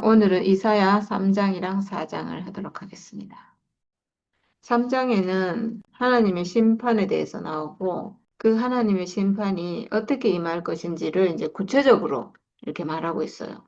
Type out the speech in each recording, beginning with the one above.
오늘은 이사야 3장이랑 4장을 하도록 하겠습니다. 3장에는 하나님의 심판에 대해서 나오고 그 하나님의 심판이 어떻게 임할 것인지를 이제 구체적으로 이렇게 말하고 있어요.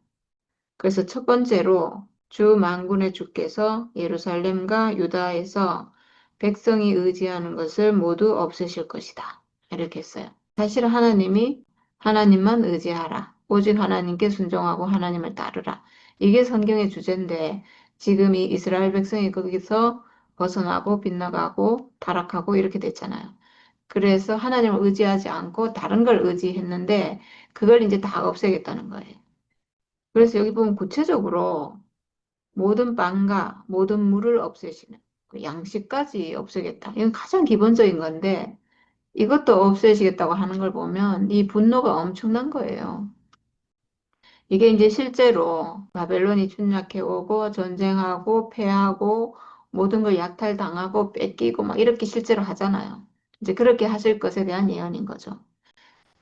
그래서 첫 번째로 주 만군의 주께서 예루살렘과 유다에서 백성이 의지하는 것을 모두 없애실 것이다. 이렇게 했어요. 사실 하나님이 하나님만 의지하라. 오직 하나님께 순종하고 하나님을 따르라. 이게 성경의 주제인데 지금 이 이스라엘 백성이 거기서 벗어나고 빗나가고 타락하고 이렇게 됐잖아요. 그래서 하나님을 의지하지 않고 다른 걸 의지했는데 그걸 이제 다 없애겠다는 거예요. 그래서 여기 보면 구체적으로 모든 빵과 모든 물을 없애시는 그 양식까지 없애겠다. 이건 가장 기본적인 건데 이것도 없애시겠다고 하는 걸 보면 이 분노가 엄청난 거예요. 이게 이제 실제로 바벨론이 침략해 오고 전쟁하고 패하고 모든 걸 약탈당하고 뺏기고 막 이렇게 실제로 하잖아요. 이제 그렇게 하실 것에 대한 예언인 거죠.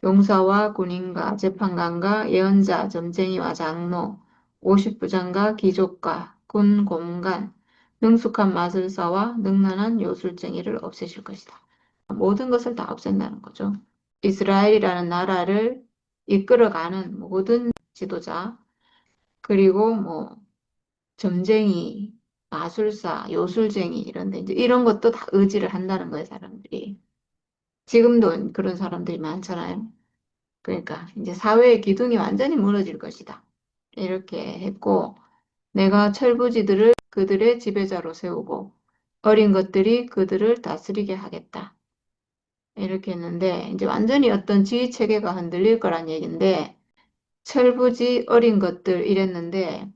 용사와 군인과 재판관과 예언자, 점쟁이와 장로, 50부장과 기족과 군 고문관, 능숙한 마술사와 능란한 요술쟁이를 없애실 것이다. 모든 것을 다 없앤다는 거죠. 이스라엘이라는 나라를 이끌어가는 모든 지도자, 그리고 뭐 점쟁이, 마술사, 요술쟁이 이런데 이제 이런 것도 다 의지를 한다는 거예요, 사람들이. 지금도 그런 사람들이 많잖아요. 그러니까 이제 사회의 기둥이 완전히 무너질 것이다. 이렇게 했고, 내가 철부지들을 그들의 지배자로 세우고 어린 것들이 그들을 다스리게 하겠다. 이렇게 했는데 이제 완전히 어떤 지휘 체계가 흔들릴 거란 얘기인데 철부지 어린 것들 이랬는데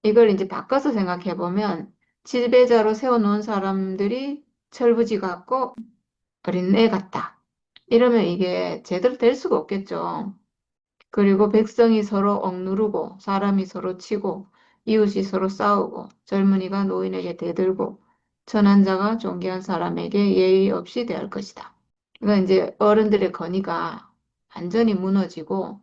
이걸 이제 바꿔서 생각해 보면 지배자로 세워놓은 사람들이 철부지 같고 어린애 같다. 이러면 이게 제대로 될 수가 없겠죠. 그리고 백성이 서로 억누르고 사람이 서로 치고 이웃이 서로 싸우고 젊은이가 노인에게 대들고 천한 자가 존귀한 사람에게 예의 없이 대할 것이다. 그러니까 이제 어른들의 권위가 완전히 무너지고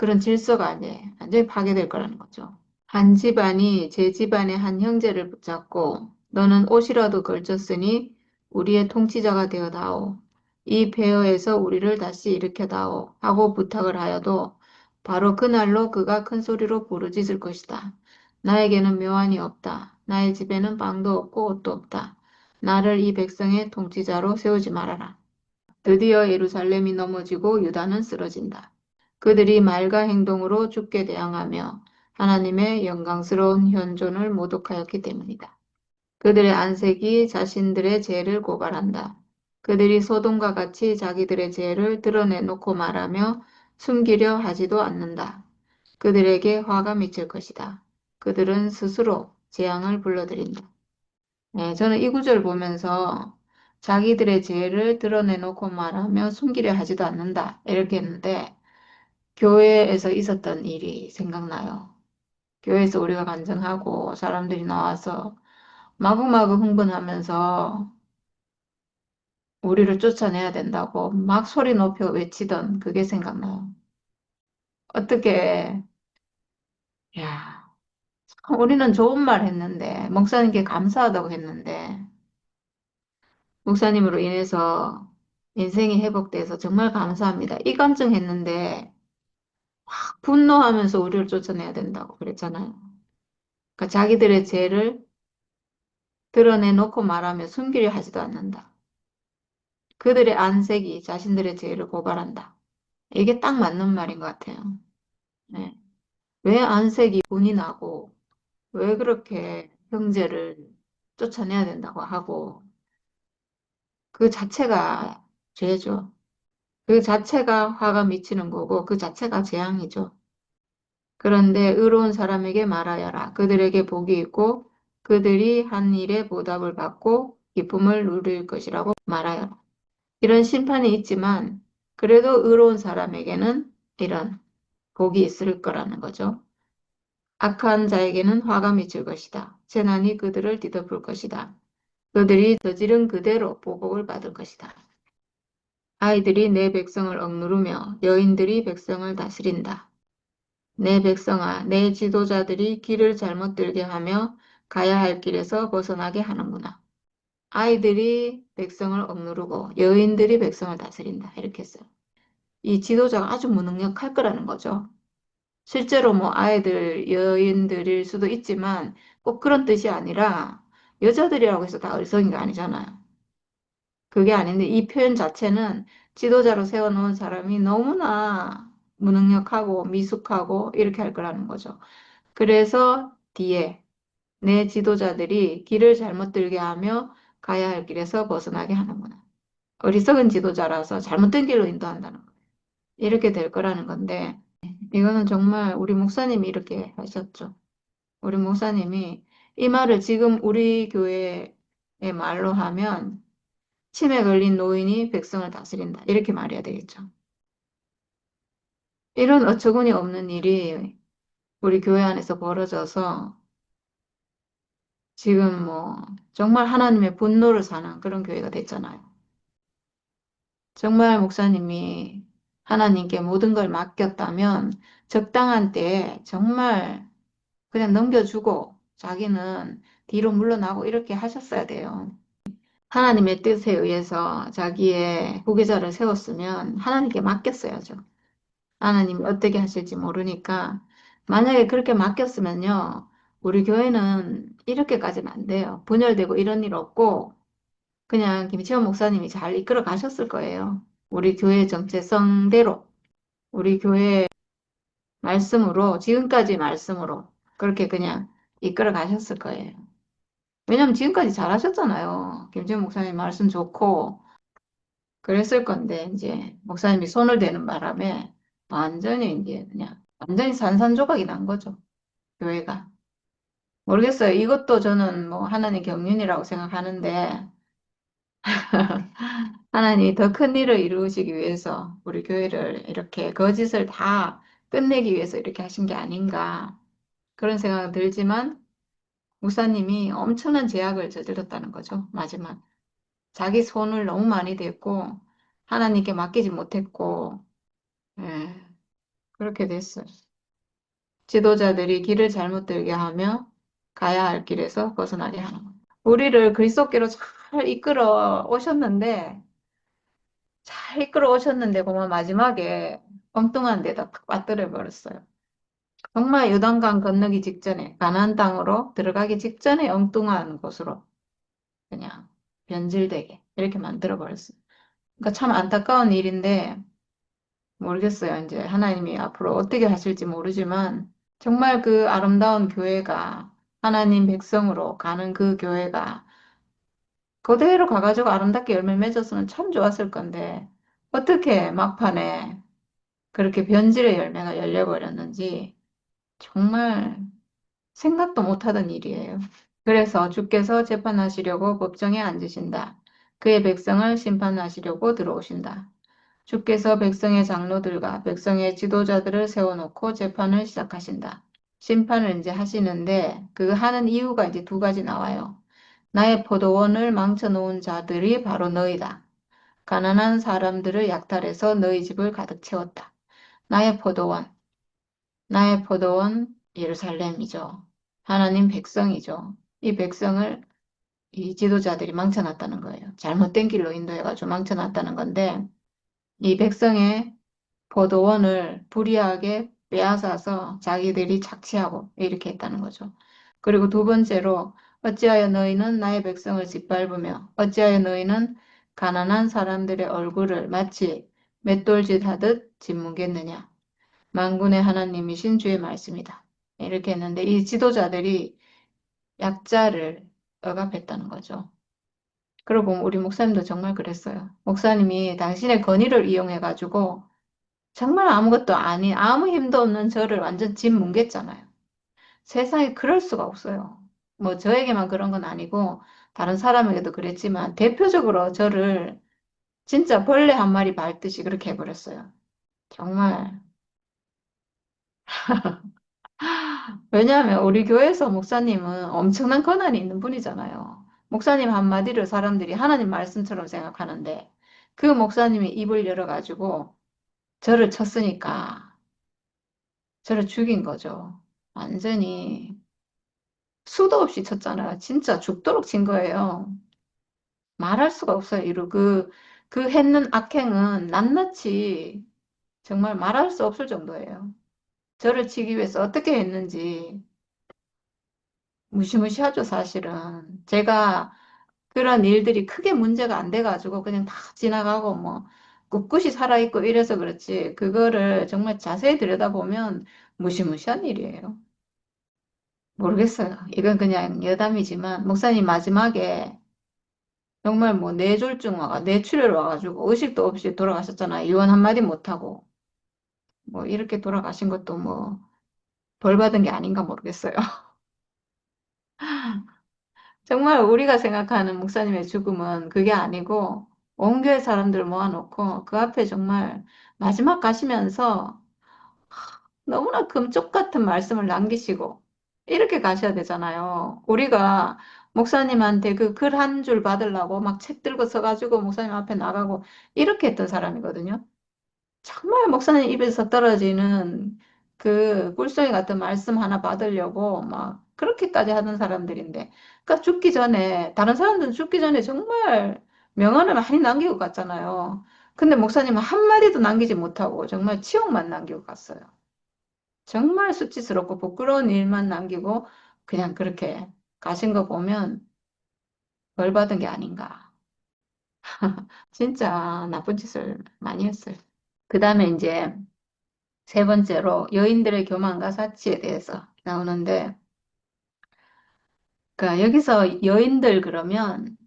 그런 질서가 이제 완전히 파괴될 거라는 거죠. 한 집안이 제 집안의 한 형제를 붙잡고 너는 옷이라도 걸쳤으니 우리의 통치자가 되어다오. 이 폐허에서 우리를 다시 일으켜다오 하고 부탁을 하여도 바로 그날로 그가 큰 소리로 부르짖을 것이다. 나에게는 묘안이 없다. 나의 집에는 빵도 없고 옷도 없다. 나를 이 백성의 통치자로 세우지 말아라. 드디어 예루살렘이 넘어지고 유다는 쓰러진다. 그들이 말과 행동으로 주께 대항하며 하나님의 영광스러운 현존을 모독하였기 때문이다. 그들의 안색이 자신들의 죄를 고발한다. 그들이 소돔과 같이 자기들의 죄를 드러내놓고 말하며 숨기려 하지도 않는다. 그들에게 화가 미칠 것이다. 그들은 스스로 재앙을 불러들인다. 네, 저는 이 구절 보면서 자기들의 죄를 드러내놓고 말하며 숨기려 하지도 않는다. 이렇게 했는데 교회에서 있었던 일이 생각나요. 교회에서 우리가 간증하고 사람들이 나와서 마구마구 흥분하면서 우리를 쫓아내야 된다고 막 소리 높여 외치던 그게 생각나요. 어떻게, 야, 우리는 좋은 말 했는데, 목사님께 감사하다고 했는데, 목사님으로 인해서 인생이 회복돼서 정말 감사합니다. 이 감정했는데 분노하면서 우리를 쫓아내야 된다고 그랬잖아요. 그러니까 자기들의 죄를 드러내놓고 말하며 숨기려 하지도 않는다. 그들의 안색이 자신들의 죄를 고발한다. 이게 딱 맞는 말인 것 같아요. 네. 왜 안색이 분이 나고 왜 그렇게 형제를 쫓아내야 된다고 하고 그 자체가 죄죠. 그 자체가 화가 미치는 거고 그 자체가 재앙이죠. 그런데 의로운 사람에게 말하여라. 그들에게 복이 있고 그들이 한 일에 보답을 받고 기쁨을 누릴 것이라고 말하여라. 이런 심판이 있지만 그래도 의로운 사람에게는 이런 복이 있을 거라는 거죠. 악한 자에게는 화가 미칠 것이다. 재난이 그들을 뒤덮을 것이다. 그들이 저지른 그대로 보복을 받을 것이다. 아이들이 내 백성을 억누르며 여인들이 백성을 다스린다. 내 백성아, 내 지도자들이 길을 잘못 들게 하며 가야 할 길에서 벗어나게 하는구나. 아이들이 백성을 억누르고 여인들이 백성을 다스린다. 이렇게 했어요. 이 지도자가 아주 무능력할 거라는 거죠. 실제로 뭐 아이들, 여인들일 수도 있지만 꼭 그런 뜻이 아니라 여자들이라고 해서 다 어리석은 게 아니잖아요. 그게 아닌데 이 표현 자체는 지도자로 세워놓은 사람이 너무나 무능력하고 미숙하고 이렇게 할 거라는 거죠. 그래서 뒤에 내 지도자들이 길을 잘못 들게 하며 가야 할 길에서 벗어나게 하는구나. 어리석은 지도자라서 잘못된 길로 인도한다는 거. 이렇게 될 거라는 건데 이거는 정말 우리 목사님이 이렇게 하셨죠. 우리 목사님이 이 말을 지금 우리 교회의 말로 하면 치매 걸린 노인이 백성을 다스린다. 이렇게 말해야 되겠죠. 이런 어처구니 없는 일이 우리 교회 안에서 벌어져서 지금 뭐 정말 하나님의 분노를 사는 그런 교회가 됐잖아요. 정말 목사님이 하나님께 모든 걸 맡겼다면 적당한 때에 정말 그냥 넘겨주고 자기는 뒤로 물러나고 이렇게 하셨어야 돼요. 하나님의 뜻에 의해서 자기의 후계자를 세웠으면 하나님께 맡겼어야죠. 하나님이 어떻게 하실지 모르니까 만약에 그렇게 맡겼으면요. 우리 교회는 이렇게까지는 안 돼요. 분열되고 이런 일 없고 그냥 김치원 목사님이 잘 이끌어 가셨을 거예요. 우리 교회 정체성대로 우리 교회 말씀으로 지금까지 말씀으로 그렇게 그냥 이끌어 가셨을 거예요. 왜냐면 지금까지 잘하셨잖아요. 김치원 목사님 말씀 좋고 그랬을 건데 이제 목사님이 손을 대는 바람에 완전히 이제 그냥 완전히 산산조각이 난 거죠. 교회가. 모르겠어요. 이것도 저는 뭐 하나님 경륜이라고 생각하는데 하나님이 더 큰 일을 이루시기 위해서 우리 교회를 이렇게 거짓을 다 끝내기 위해서 이렇게 하신 게 아닌가 그런 생각은 들지만 목사님이 엄청난 제약을 저질렀다는 거죠. 마지막. 자기 손을 너무 많이 댔고 하나님께 맡기지 못했고 예, 그렇게 됐어요. 지도자들이 길을 잘못 들게 하며 가야 할 길에서 벗어나게 하는 거예요. 우리를 그리스도께로 잘 이끌어 오셨는데 잘 이끌어 오셨는데 그만 마지막에 엉뚱한 데다 탁 빠뜨려 버렸어요. 정말 요단강 건너기 직전에 가나안 땅으로 들어가기 직전에 엉뚱한 곳으로 그냥 변질되게 이렇게 만들어 버렸어요. 그러니까 참 안타까운 일인데 모르겠어요. 이제 하나님이 앞으로 어떻게 하실지 모르지만 정말 그 아름다운 교회가 하나님 백성으로 가는 그 교회가 그대로 가가지고 아름답게 열매 맺었으면 참 좋았을 건데 어떻게 막판에 그렇게 변질의 열매가 열려버렸는지 정말 생각도 못하던 일이에요. 그래서 주께서 재판하시려고 법정에 앉으신다. 그의 백성을 심판하시려고 들어오신다. 주께서 백성의 장로들과 백성의 지도자들을 세워놓고 재판을 시작하신다. 심판을 이제 하시는데 그 하는 이유가 이제 두 가지 나와요. 나의 포도원을 망쳐놓은 자들이 바로 너희다. 가난한 사람들을 약탈해서 너희 집을 가득 채웠다. 나의 포도원, 나의 포도원 예루살렘이죠. 하나님 백성이죠. 이 백성을 이 지도자들이 망쳐놨다는 거예요. 잘못된 길로 인도해가지고 망쳐놨다는 건데 이 백성의 포도원을 불의하게 빼앗아서 자기들이 착취하고 이렇게 했다는 거죠. 그리고 두 번째로 어찌하여 너희는 나의 백성을 짓밟으며 어찌하여 너희는 가난한 사람들의 얼굴을 마치 맷돌짓 하듯 짓뭉갰느냐. 만군의 하나님이신 주의 말씀이다. 이렇게 했는데 이 지도자들이 약자를 억압했다는 거죠. 그러고 보면 우리 목사님도 정말 그랬어요. 목사님이 당신의 권위를 이용해가지고 정말 아무것도 아닌 아무 힘도 없는 저를 완전 짓 뭉갰잖아요. 세상에 그럴 수가 없어요. 뭐 저에게만 그런 건 아니고 다른 사람에게도 그랬지만 대표적으로 저를 진짜 벌레 한 마리 밟듯이 그렇게 해버렸어요. 정말. 왜냐하면 우리 교회에서 목사님은 엄청난 권한이 있는 분이잖아요. 목사님 한마디를 사람들이 하나님 말씀처럼 생각하는데 그 목사님이 입을 열어가지고 저를 쳤으니까 저를 죽인 거죠. 완전히 수도 없이 쳤잖아요. 진짜 죽도록 친 거예요. 말할 수가 없어요. 이루 그 했는 악행은 낱낱이 정말 말할 수 없을 정도예요. 저를 치기 위해서 어떻게 했는지 무시무시하죠, 사실은. 제가 그런 일들이 크게 문제가 안 돼가지고 그냥 다 지나가고 뭐 꿋꿋이 살아있고 이래서 그렇지. 그거를 정말 자세히 들여다보면 무시무시한 일이에요. 모르겠어요. 이건 그냥 여담이지만 목사님 마지막에 정말 뭐 뇌졸중 뇌출혈 와가지고 의식도 없이 돌아가셨잖아요. 유언 한마디 못하고 뭐 이렇게 돌아가신 것도 뭐 벌 받은 게 아닌가 모르겠어요. 정말 우리가 생각하는 목사님의 죽음은 그게 아니고 온 교회 사람들 모아놓고 그 앞에 정말 마지막 가시면서 너무나 금쪽 같은 말씀을 남기시고 이렇게 가셔야 되잖아요. 우리가 목사님한테 그 글 한 줄 받으려고 막 책 들고 서가지고 목사님 앞에 나가고 이렇게 했던 사람이거든요. 정말 목사님 입에서 떨어지는 그 꿀송이 같은 말씀 하나 받으려고 막 그렇게까지 하는 사람들인데, 그러니까 죽기 전에 다른 사람들은 죽기 전에 정말 명언을 많이 남기고 갔잖아요. 근데 목사님은 한마디도 남기지 못하고 정말 치욕만 남기고 갔어요. 정말 수치스럽고 부끄러운 일만 남기고 그냥 그렇게 가신 거 보면 벌 받은 게 아닌가. 진짜 나쁜 짓을 많이 했어요. 그 다음에 이제 세 번째로 여인들의 교만과 사치에 대해서 나오는데, 그러니까 여기서 여인들 그러면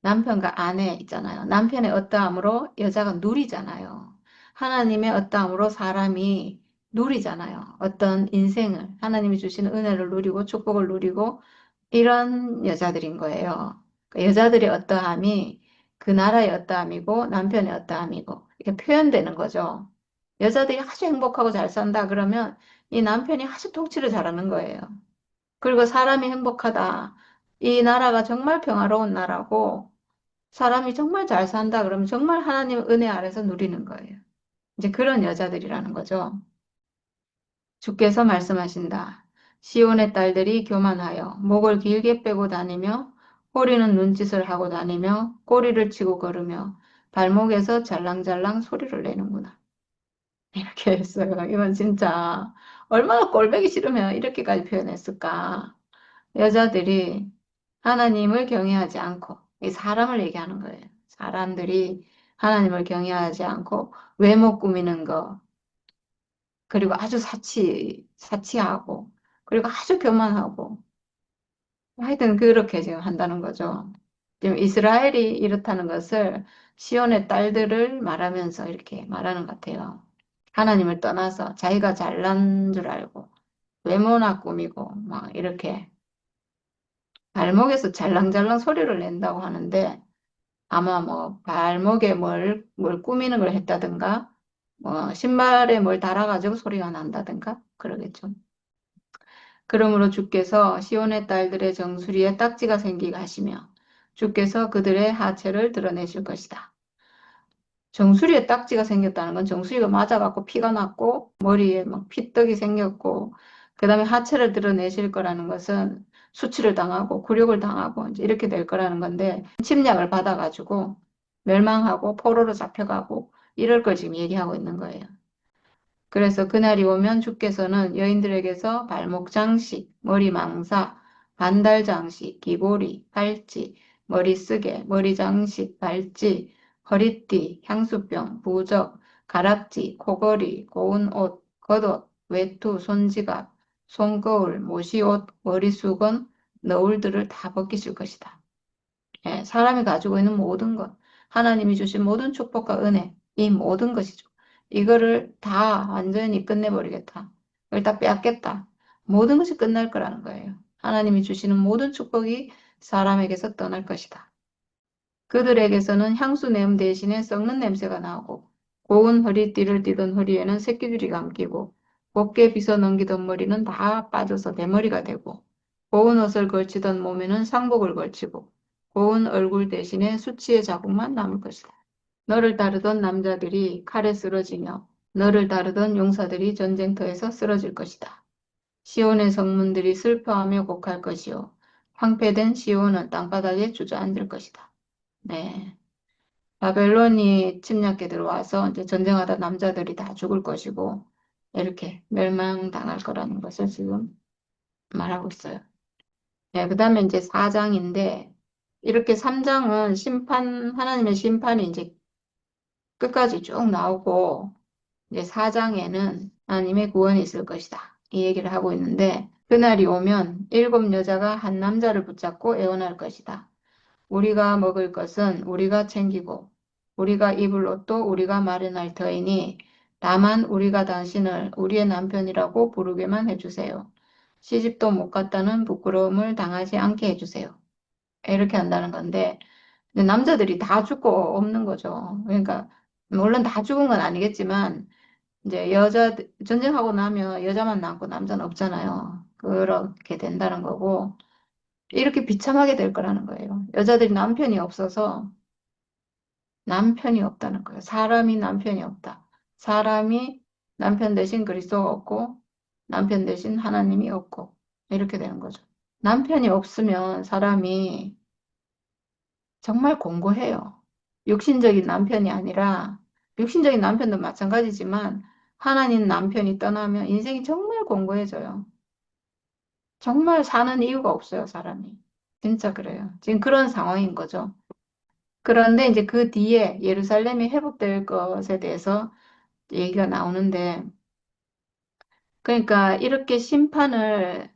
남편과 아내 있잖아요. 남편의 어떠함으로 여자가 누리잖아요. 하나님의 어떠함으로 사람이 누리잖아요. 어떤 인생을 하나님이 주시는 은혜를 누리고 축복을 누리고 이런 여자들인 거예요. 그러니까 여자들의 어떠함이 그 나라의 어떠함이고 남편의 어떠함이고 이렇게 표현되는 거죠. 여자들이 아주 행복하고 잘 산다 그러면 이 남편이 아주 통치를 잘하는 거예요. 그리고 사람이 행복하다. 이 나라가 정말 평화로운 나라고 사람이 정말 잘 산다 그러면 정말 하나님 은혜 아래서 누리는 거예요. 이제 그런 여자들이라는 거죠. 주께서 말씀하신다. 시온의 딸들이 교만하여 목을 길게 빼고 다니며 꼬리는 눈짓을 하고 다니며 꼬리를 치고 걸으며 발목에서 잘랑잘랑 소리를 내는구나. 이렇게 했어요. 이건 진짜 얼마나 꼴보기 싫으면 이렇게까지 표현했을까. 여자들이 하나님을 경외하지 않고 이 사람을 얘기하는 거예요. 사람들이 하나님을 경외하지 않고 외모 꾸미는 거, 그리고 아주 사치하고, 그리고 아주 교만하고, 하여튼 그렇게 지금 한다는 거죠. 지금 이스라엘이 이렇다는 것을 시온의 딸들을 말하면서 이렇게 말하는 것 같아요. 하나님을 떠나서 자기가 잘난 줄 알고, 외모나 꾸미고, 막 이렇게 발목에서 잘랑잘랑 소리를 낸다고 하는데, 아마 뭐 발목에 뭘 꾸미는 걸 했다든가, 뭐 신발에 뭘 달아가지고 소리가 난다든가, 그러겠죠. 그러므로 주께서 시온의 딸들의 정수리에 딱지가 생기게 하시며 주께서 그들의 하체를 드러내실 것이다. 정수리에 딱지가 생겼다는 건 정수리가 맞아갖고 피가 났고 머리에 막 피떡이 생겼고 그다음에 하체를 드러내실 거라는 것은 수치를 당하고 굴욕을 당하고 이제 이렇게 될 거라는 건데 침략을 받아가지고 멸망하고 포로로 잡혀가고 이럴 걸 지금 얘기하고 있는 거예요. 그래서 그날이 오면 주께서는 여인들에게서 발목 장식, 머리 망사, 반달 장식, 귀고리, 팔찌, 머리 쓰개, 머리 장식, 발찌, 허리띠, 향수병, 부적, 가락지, 코걸이, 고운 옷, 겉옷, 외투, 손지갑, 손거울, 모시옷, 머리수건, 너울들을 다 벗기실 것이다. 예, 사람이 가지고 있는 모든 것, 하나님이 주신 모든 축복과 은혜, 이 모든 것이죠. 이거를 다 완전히 끝내버리겠다. 이걸 다 빼앗겠다. 모든 것이 끝날 거라는 거예요. 하나님이 주시는 모든 축복이 사람에게서 떠날 것이다. 그들에게서는 향수 내음 대신에 썩는 냄새가 나고 고운 허리띠를 띠던 허리에는 새끼줄이 감기고 곱게 빗어 넘기던 머리는 다 빠져서 대머리가 되고 고운 옷을 걸치던 몸에는 상복을 걸치고 고운 얼굴 대신에 수치의 자국만 남을 것이다. 너를 따르던 남자들이 칼에 쓰러지며 너를 따르던 용사들이 전쟁터에서 쓰러질 것이다. 시온의 성문들이 슬퍼하며 곡할 것이요. 황폐된 시온은 땅바닥에 주저앉을 것이다. 네. 바벨론이 침략해 들어와서 이제 전쟁하다 남자들이 다 죽을 것이고, 이렇게 멸망당할 거라는 것을 지금 말하고 있어요. 네, 그 다음에 이제 4장인데, 이렇게 3장은 하나님의 심판이 이제 끝까지 쭉 나오고, 이제 4장에는 하나님의 구원이 있을 것이다. 이 얘기를 하고 있는데, 그날이 오면 7 여자가 한 남자를 붙잡고 애원할 것이다. 우리가 먹을 것은 우리가 챙기고, 우리가 입을 옷도 우리가 마련할 터이니, 다만 우리가 당신을 우리의 남편이라고 부르게만 해주세요. 시집도 못 갔다는 부끄러움을 당하지 않게 해주세요. 이렇게 한다는 건데, 근데 남자들이 다 죽고 없는 거죠. 그러니까, 물론 다 죽은 건 아니겠지만, 이제 전쟁하고 나면 여자만 남고 남자는 없잖아요. 그렇게 된다는 거고, 이렇게 비참하게 될 거라는 거예요. 여자들이 남편이 없다는 거예요. 사람이 남편이 없다. 사람이 남편 대신 그리스도가 없고, 남편 대신 하나님이 없고, 이렇게 되는 거죠. 남편이 없으면 사람이 정말 공고해요. 육신적인 남편이 아니라, 육신적인 남편도 마찬가지지만, 하나님 남편이 떠나면 인생이 정말 공고해져요. 정말 사는 이유가 없어요, 사람이. 진짜 그래요. 지금 그런 상황인 거죠. 그런데 이제 그 뒤에 예루살렘이 회복될 것에 대해서 얘기가 나오는데, 그러니까 이렇게 심판을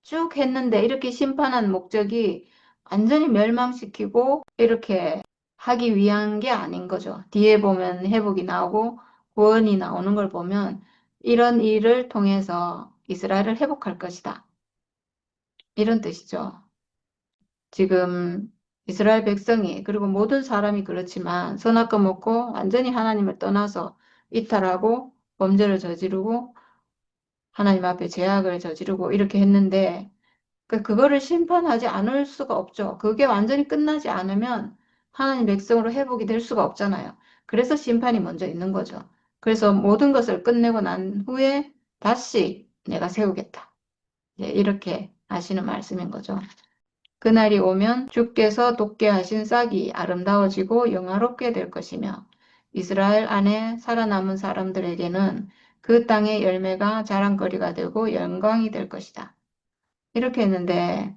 쭉 했는데, 이렇게 심판한 목적이 완전히 멸망시키고, 이렇게 하기 위한 게 아닌 거죠. 뒤에 보면 회복이 나오고, 구원이 나오는 걸 보면, 이런 일을 통해서 이스라엘을 회복할 것이다. 이런 뜻이죠. 지금 이스라엘 백성이 그리고 모든 사람이 그렇지만 선악과 먹고 완전히 하나님을 떠나서 이탈하고 범죄를 저지르고 하나님 앞에 죄악을 저지르고 이렇게 했는데 그거를 심판하지 않을 수가 없죠. 그게 완전히 끝나지 않으면 하나님 백성으로 회복이 될 수가 없잖아요. 그래서 심판이 먼저 있는 거죠. 그래서 모든 것을 끝내고 난 후에 다시 내가 세우겠다. 이렇게 하시는 말씀인 거죠. 그날이 오면 주께서 돋게 하신 싹이 아름다워지고 영화롭게 될 것이며 이스라엘 안에 살아남은 사람들에게는 그 땅의 열매가 자랑거리가 되고 영광이 될 것이다. 이렇게 했는데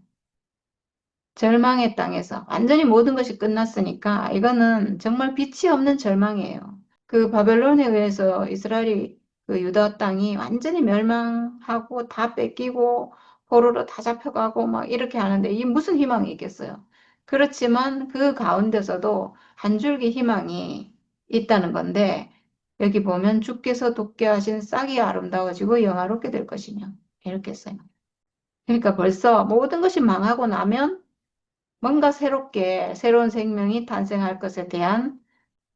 절망의 땅에서 완전히 모든 것이 끝났으니까 이거는 정말 빛이 없는 절망이에요. 그 바벨론에 의해서 이스라엘이 그 유다 땅이 완전히 멸망하고 다 뺏기고 포로로 다 잡혀가고 막 이렇게 하는데 이 무슨 희망이 있겠어요? 그렇지만 그 가운데서도 한 줄기 희망이 있다는 건데 여기 보면 주께서 돋게 하신 싹이 아름다워지고 영화롭게 될 것이며 이렇게 써요. 그러니까 벌써 모든 것이 망하고 나면 뭔가 새로운 생명이 탄생할 것에 대한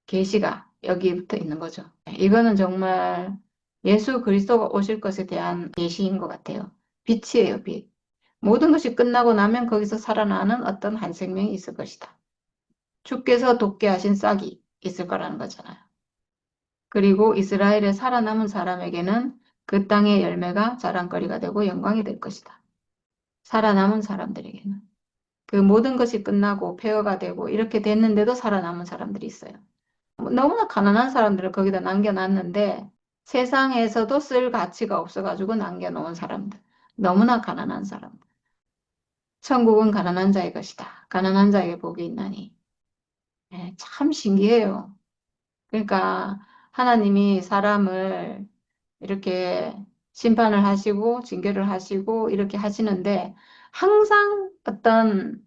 계시가 여기부터 있는 거죠. 이거는 정말 예수 그리스도가 오실 것에 대한 계시인 것 같아요. 빛이에요, 빛. 모든 것이 끝나고 나면 거기서 살아나는 어떤 한 생명이 있을 것이다. 주께서 돋게 하신 싹이 있을 거라는 거잖아요. 그리고 이스라엘에 살아남은 사람에게는 그 땅의 열매가 자랑거리가 되고 영광이 될 것이다. 살아남은 사람들에게는. 그 모든 것이 끝나고 폐허가 되고 이렇게 됐는데도 살아남은 사람들이 있어요. 너무나 가난한 사람들을 거기다 남겨놨는데 세상에서도 쓸 가치가 없어가지고 남겨놓은 사람들. 너무나 가난한 사람들. 천국은 가난한 자의 것이다. 가난한 자에게 복이 있나니. 참 신기해요. 그러니까 하나님이 사람을 이렇게 심판을 하시고 징계를 하시고 이렇게 하시는데 항상 어떤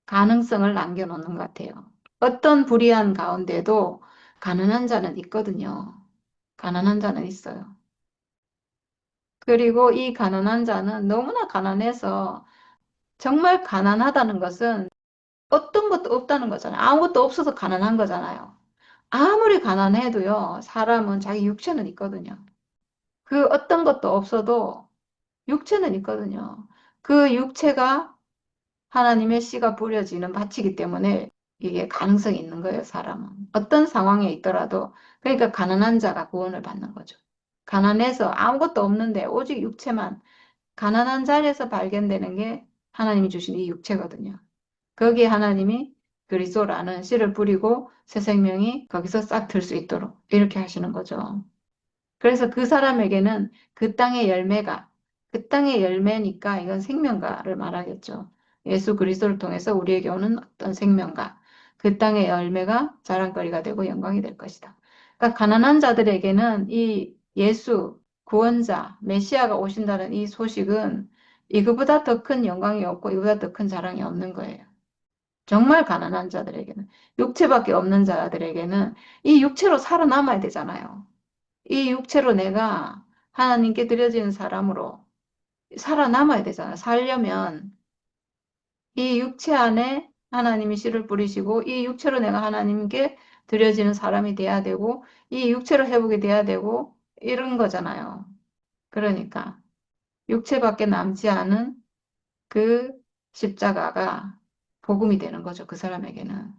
가능성을 남겨놓는 것 같아요. 어떤 불의한 가운데도 가난한 자는 있거든요. 가난한 자는 있어요. 그리고 이 가난한 자는 너무나 가난해서 정말 가난하다는 것은 어떤 것도 없다는 거잖아요. 아무것도 없어서 가난한 거잖아요. 아무리 가난해도요, 사람은 자기 육체는 있거든요. 그 어떤 것도 없어도 육체는 있거든요. 그 육체가 하나님의 씨가 뿌려지는 밭이기 때문에 이게 가능성이 있는 거예요, 사람은. 어떤 상황에 있더라도. 그러니까 가난한 자가 구원을 받는 거죠. 가난해서 아무것도 없는데 오직 육체만, 가난한 자리에서 발견되는 게 하나님이 주신 이 육체거든요. 거기에 하나님이 그리스도라는 씨를 뿌리고 새 생명이 거기서 싹 들 수 있도록 이렇게 하시는 거죠. 그래서 그 사람에게는 그 땅의 열매가, 그 땅의 열매니까 이건 생명가를 말하겠죠. 예수 그리스도를 통해서 우리에게 오는 어떤 생명가, 그 땅의 열매가 자랑거리가 되고 영광이 될 것이다. 그러니까 가난한 자들에게는 이 예수, 구원자, 메시아가 오신다는 이 소식은 이거보다 더 큰 영광이 없고 이거보다 더 큰 자랑이 없는 거예요. 정말 가난한 자들에게는, 육체밖에 없는 자들에게는 이 육체로 살아남아야 되잖아요. 이 육체로 내가 하나님께 드려지는 사람으로 살아남아야 되잖아. 살려면 이 육체 안에 하나님이 씨를 뿌리시고 이 육체로 내가 하나님께 드려지는 사람이 돼야 되고 이 육체로 회복이 돼야 되고 이런 거잖아요. 그러니까 육체밖에 남지 않은 그 십자가가 복음이 되는 거죠. 그 사람에게는.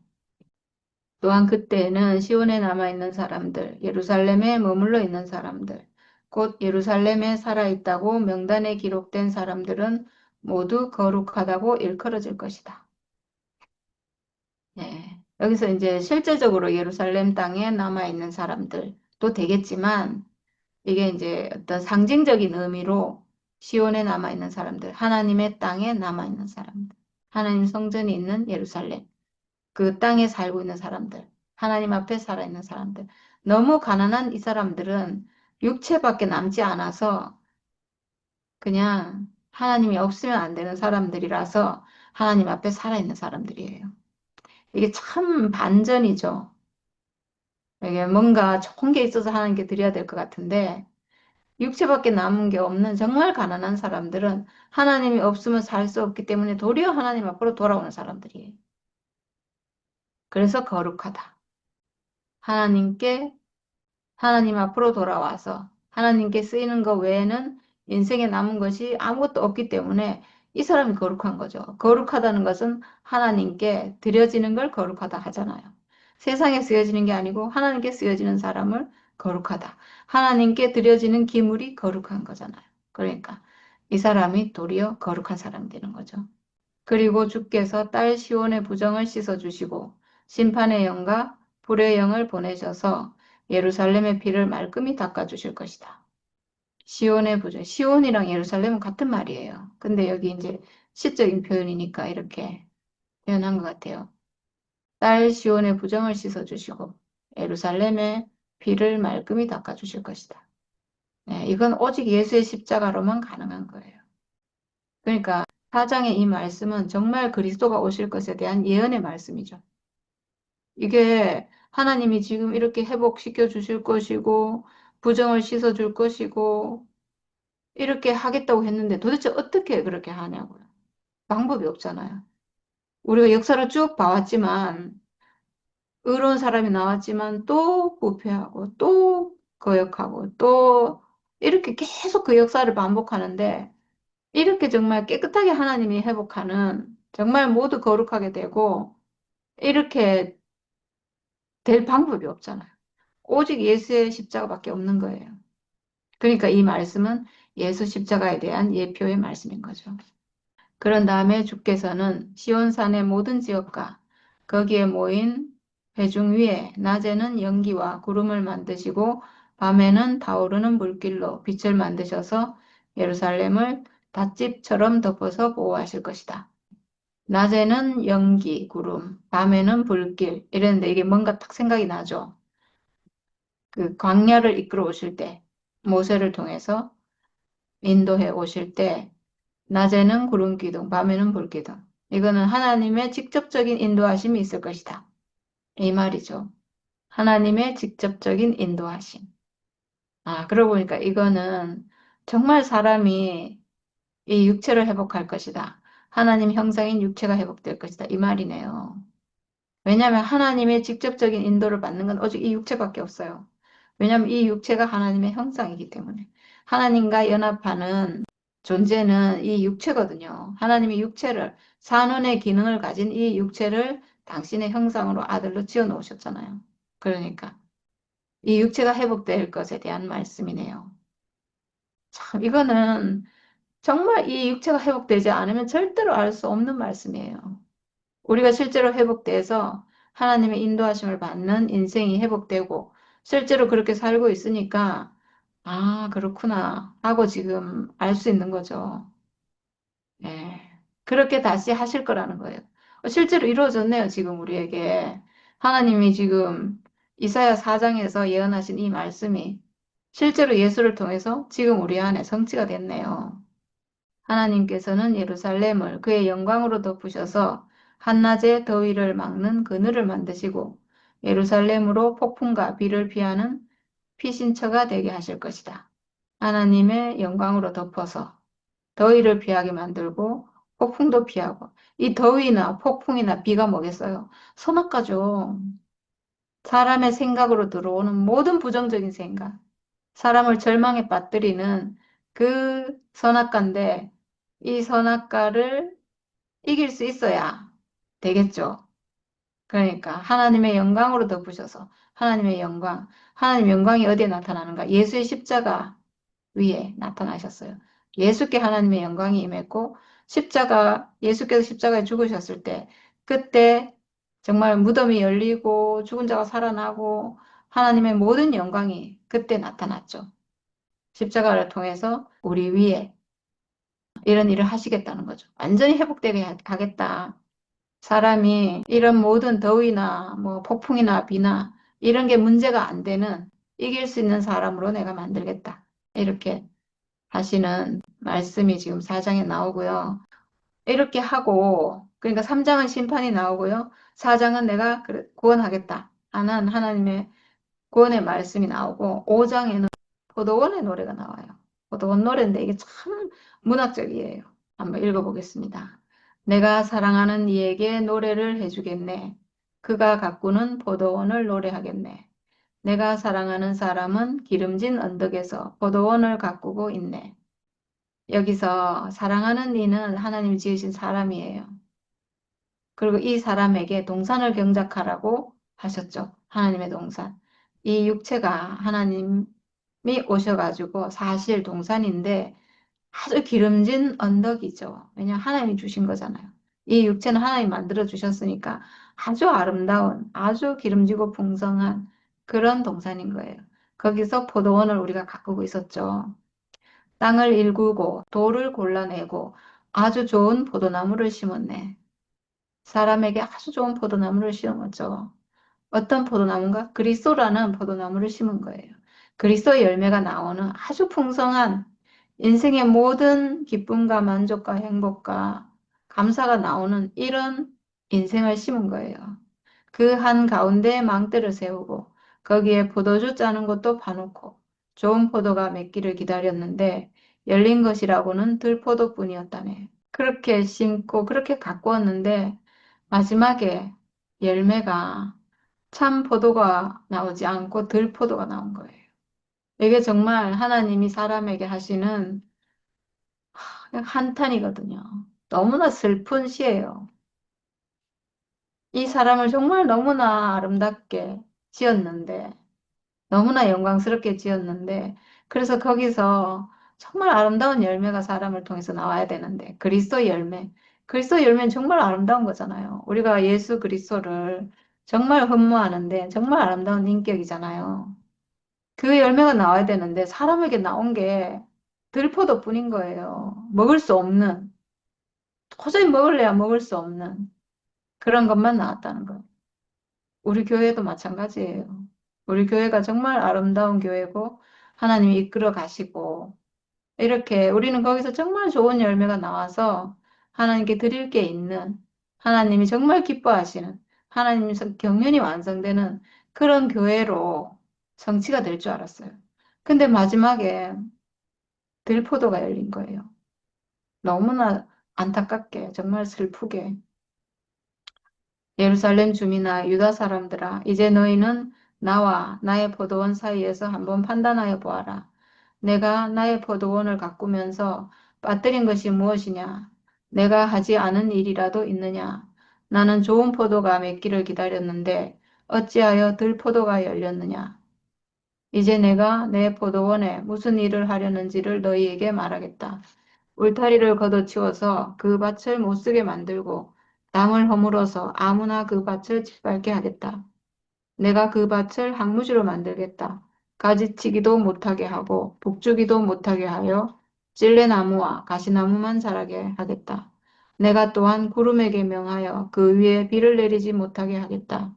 또한 그때에는 시온에 남아있는 사람들, 예루살렘에 머물러 있는 사람들, 곧 예루살렘에 살아있다고 명단에 기록된 사람들은 모두 거룩하다고 일컬어질 것이다. 네. 여기서 이제 실제적으로 예루살렘 땅에 남아있는 사람들도 되겠지만 이게 이제 어떤 상징적인 의미로 시온에 남아있는 사람들, 하나님의 땅에 남아있는 사람들, 하나님 성전이 있는 예루살렘, 그 땅에 살고 있는 사람들, 하나님 앞에 살아있는 사람들. 너무 가난한 이 사람들은 육체밖에 남지 않아서 그냥 하나님이 없으면 안 되는 사람들이라서 하나님 앞에 살아있는 사람들이에요. 이게 참 반전이죠. 이게 뭔가 좋은 게 있어서 하나님께 드려야 될 것 같은데 육체밖에 남은 게 없는 정말 가난한 사람들은 하나님이 없으면 살 수 없기 때문에 도리어 하나님 앞으로 돌아오는 사람들이에요. 그래서 거룩하다. 하나님께 하나님 앞으로 돌아와서 하나님께 쓰이는 것 외에는 인생에 남은 것이 아무것도 없기 때문에 이 사람이 거룩한 거죠. 거룩하다는 것은 하나님께 드려지는 걸 거룩하다 하잖아요. 세상에 쓰여지는 게 아니고 하나님께 쓰여지는 사람을 거룩하다. 하나님께 드려지는 기물이 거룩한 거잖아요. 그러니까 이 사람이 도리어 거룩한 사람이 되는 거죠. 그리고 주께서 딸 시온의 부정을 씻어주시고 심판의 영과 불의 영을 보내셔서 예루살렘의 피를 말끔히 닦아주실 것이다. 시온의 부정, 시온이랑 예루살렘은 같은 말이에요. 근데 여기 이제 시적인 표현이니까 이렇게 표현한 것 같아요. 딸 시온의 부정을 씻어주시고 예루살렘의 피를 말끔히 닦아주실 것이다. 네, 이건 오직 예수의 십자가로만 가능한 거예요. 그러니까 4장의 이 말씀은 정말 그리스도가 오실 것에 대한 예언의 말씀이죠. 이게 하나님이 지금 이렇게 회복시켜 주실 것이고 부정을 씻어 줄 것이고 이렇게 하겠다고 했는데 도대체 어떻게 그렇게 하냐고요. 방법이 없잖아요. 우리가 역사를 쭉 봐왔지만 의로운 사람이 나왔지만 또 부패하고 또 거역하고 또 이렇게 계속 그 역사를 반복하는데 이렇게 정말 깨끗하게 하나님이 회복하는 정말 모두 거룩하게 되고 이렇게 될 방법이 없잖아요. 오직 예수의 십자가밖에 없는 거예요. 그러니까 이 말씀은 예수 십자가에 대한 예표의 말씀인 거죠. 그런 다음에 주께서는 시온산의 모든 지역과 거기에 모인 회중 위에 낮에는 연기와 구름을 만드시고 밤에는 타오르는 물길로 빛을 만드셔서 예루살렘을 닷집처럼 덮어서 보호하실 것이다. 낮에는 연기, 구름, 밤에는 불길 이랬는데 이게 뭔가 딱 생각이 나죠. 그 광야를 이끌어 오실 때 모세를 통해서 인도해 오실 때 낮에는 구름 기둥, 밤에는 불 기둥. 이거는 하나님의 직접적인 인도하심이 있을 것이다. 이 말이죠. 하나님의 직접적인 인도하심. 아, 그러고 보니까 이거는 정말 사람이 이 육체를 회복할 것이다. 하나님 형상인 육체가 회복될 것이다. 이 말이네요. 왜냐하면 하나님의 직접적인 인도를 받는 건 오직 이 육체밖에 없어요. 왜냐하면 이 육체가 하나님의 형상이기 때문에. 하나님과 연합하는 존재는 이 육체거든요. 하나님이 육체를, 산원의 기능을 가진 이 육체를 당신의 형상으로 아들로 지어 놓으셨잖아요. 그러니까 이 육체가 회복될 것에 대한 말씀이네요. 참, 이거는 정말 이 육체가 회복되지 않으면 절대로 알 수 없는 말씀이에요. 우리가 실제로 회복돼서 하나님의 인도하심을 받는 인생이 회복되고 실제로 그렇게 살고 있으니까 아, 그렇구나 하고 지금 알 수 있는 거죠. 예. 그렇게 다시 하실 거라는 거예요. 실제로 이루어졌네요, 지금 우리에게. 하나님이 지금 이사야 4장에서 예언하신 이 말씀이 실제로 예수를 통해서 지금 우리 안에 성취가 됐네요. 하나님께서는 예루살렘을 그의 영광으로 덮으셔서 한낮의 더위를 막는 그늘을 만드시고 예루살렘으로 폭풍과 비를 피하는 피신처가 되게 하실 것이다. 하나님의 영광으로 덮어서 더위를 피하게 만들고 폭풍도 피하고 이 더위나 폭풍이나 비가 뭐겠어요? 선악과죠. 사람의 생각으로 들어오는 모든 부정적인 생각, 사람을 절망에 빠뜨리는 그 선악과인데 이 선악과를 이길 수 있어야 되겠죠. 그러니까 하나님의 영광으로 덮으셔서 하나님의 영광, 하나님 영광이 어디에 나타나는가? 예수의 십자가 위에 나타나셨어요. 예수께 하나님의 영광이 임했고 예수께서 십자가에 죽으셨을 때 그때 정말 무덤이 열리고 죽은 자가 살아나고 하나님의 모든 영광이 그때 나타났죠. 십자가를 통해서 우리 위에 이런 일을 하시겠다는 거죠. 완전히 회복되게 하겠다. 사람이 이런 모든 더위나 뭐 폭풍이나 비나 이런 게 문제가 안 되는 이길 수 있는 사람으로 내가 만들겠다. 이렇게 하시는 말씀이 지금 4장에 나오고요. 이렇게 하고 그러니까 3장은 심판이 나오고요. 4장은 내가 구원하겠다 하는 하나님의 구원의 말씀이 나오고 5장에는 포도원의 노래가 나와요. 포도원 노래인데 이게 참 문학적이에요. 한번 읽어보겠습니다. 내가 사랑하는 이에게 노래를 해주겠네. 그가 가꾸는 포도원을 노래하겠네. 내가 사랑하는 사람은 기름진 언덕에서 포도원을 가꾸고 있네. 여기서 사랑하는 이는 하나님 지으신 사람이에요. 그리고 이 사람에게 동산을 경작하라고 하셨죠. 하나님의 동산. 이 육체가 하나님이 오셔가지고 사실 동산인데 아주 기름진 언덕이죠. 왜냐하면 하나님이 주신 거잖아요. 이 육체는 하나님 만들어 주셨으니까 아주 아름다운, 아주 기름지고 풍성한 그런 동산인 거예요. 거기서 포도원을 우리가 가꾸고 있었죠. 땅을 일구고 돌을 골라내고 아주 좋은 포도나무를 심었네. 사람에게 아주 좋은 포도나무를 심었죠. 어떤 포도나무인가? 그리스도라는 포도나무를 심은 거예요. 그리스도의 열매가 나오는 아주 풍성한 인생의 모든 기쁨과 만족과 행복과 감사가 나오는 이런 인생을 심은 거예요. 그 한 가운데 망대를 세우고 거기에 포도주 짜는 것도 파놓고 좋은 포도가 맺기를 기다렸는데 열린 것이라고는 들포도뿐이었다네. 그렇게 심고 그렇게 가꾸었는데 마지막에 열매가 참 포도가 나오지 않고 들포도가 나온 거예요. 이게 정말 하나님이 사람에게 하시는 그냥 한탄이거든요. 너무나 슬픈 시예요. 이 사람을 정말 너무나 아름답게 지었는데, 너무나 영광스럽게 지었는데, 그래서 거기서 정말 아름다운 열매가 사람을 통해서 나와야 되는데, 그리스도 열매. 그리스도 열매는 정말 아름다운 거잖아요. 우리가 예수 그리스도를 정말 흠모하는데, 정말 아름다운 인격이잖아요. 그 열매가 나와야 되는데, 사람에게 나온 게 들포도뿐인 거예요. 먹을 수 없는, 도저히 먹을래야 먹을 수 없는 그런 것만 나왔다는 거예요. 우리 교회도 마찬가지예요. 우리 교회가 정말 아름다운 교회고 하나님이 이끌어 가시고 이렇게 우리는 거기서 정말 좋은 열매가 나와서 하나님께 드릴 게 있는 하나님이 정말 기뻐하시는 하나님께서 경륜이 완성되는 그런 교회로 성취가 될 줄 알았어요. 근데 마지막에 들포도가 열린 거예요. 너무나 안타깝게 정말 슬프게 예루살렘 주민아 유다 사람들아 이제 너희는 나와 나의 포도원 사이에서 한번 판단하여 보아라. 내가 나의 포도원을 가꾸면서 빠뜨린 것이 무엇이냐? 내가 하지 않은 일이라도 있느냐? 나는 좋은 포도가 맺기를 기다렸는데 어찌하여 들포도가 열렸느냐. 이제 내가 내 포도원에 무슨 일을 하려는지를 너희에게 말하겠다. 울타리를 걷어치워서 그 밭을 못쓰게 만들고 땅을 허물어서 아무나 그 밭을 짓밟게 하겠다. 내가 그 밭을 황무지로 만들겠다. 가지치기도 못하게 하고 북주기도 못하게 하여 찔레나무와 가시나무만 자라게 하겠다. 내가 또한 구름에게 명하여 그 위에 비를 내리지 못하게 하겠다.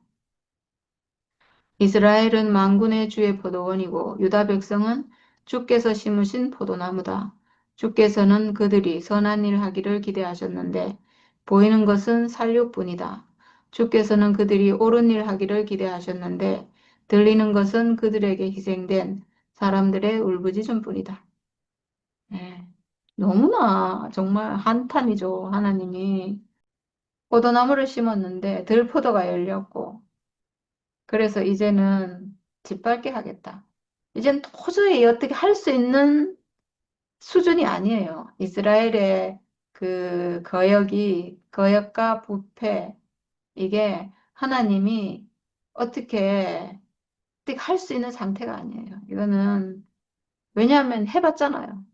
이스라엘은 만군의 주의 포도원이고 유다 백성은 주께서 심으신 포도나무다. 주께서는 그들이 선한 일 하기를 기대하셨는데 보이는 것은 살육뿐이다. 주께서는 그들이 옳은 일 하기를 기대하셨는데 들리는 것은 그들에게 희생된 사람들의 울부짖음뿐이다. 네. 너무나 정말 한탄이죠, 하나님이. 포도나무를 심었는데 들포도가 열렸고 그래서 이제는 짓밟게 하겠다. 이젠 도저히 어떻게 할 수 있는 수준이 아니에요. 이스라엘의 그 거역과 부패, 이게 하나님이 어떻게, 어떻게 할 수 있는 상태가 아니에요. 이거는, 왜냐하면 해봤잖아요.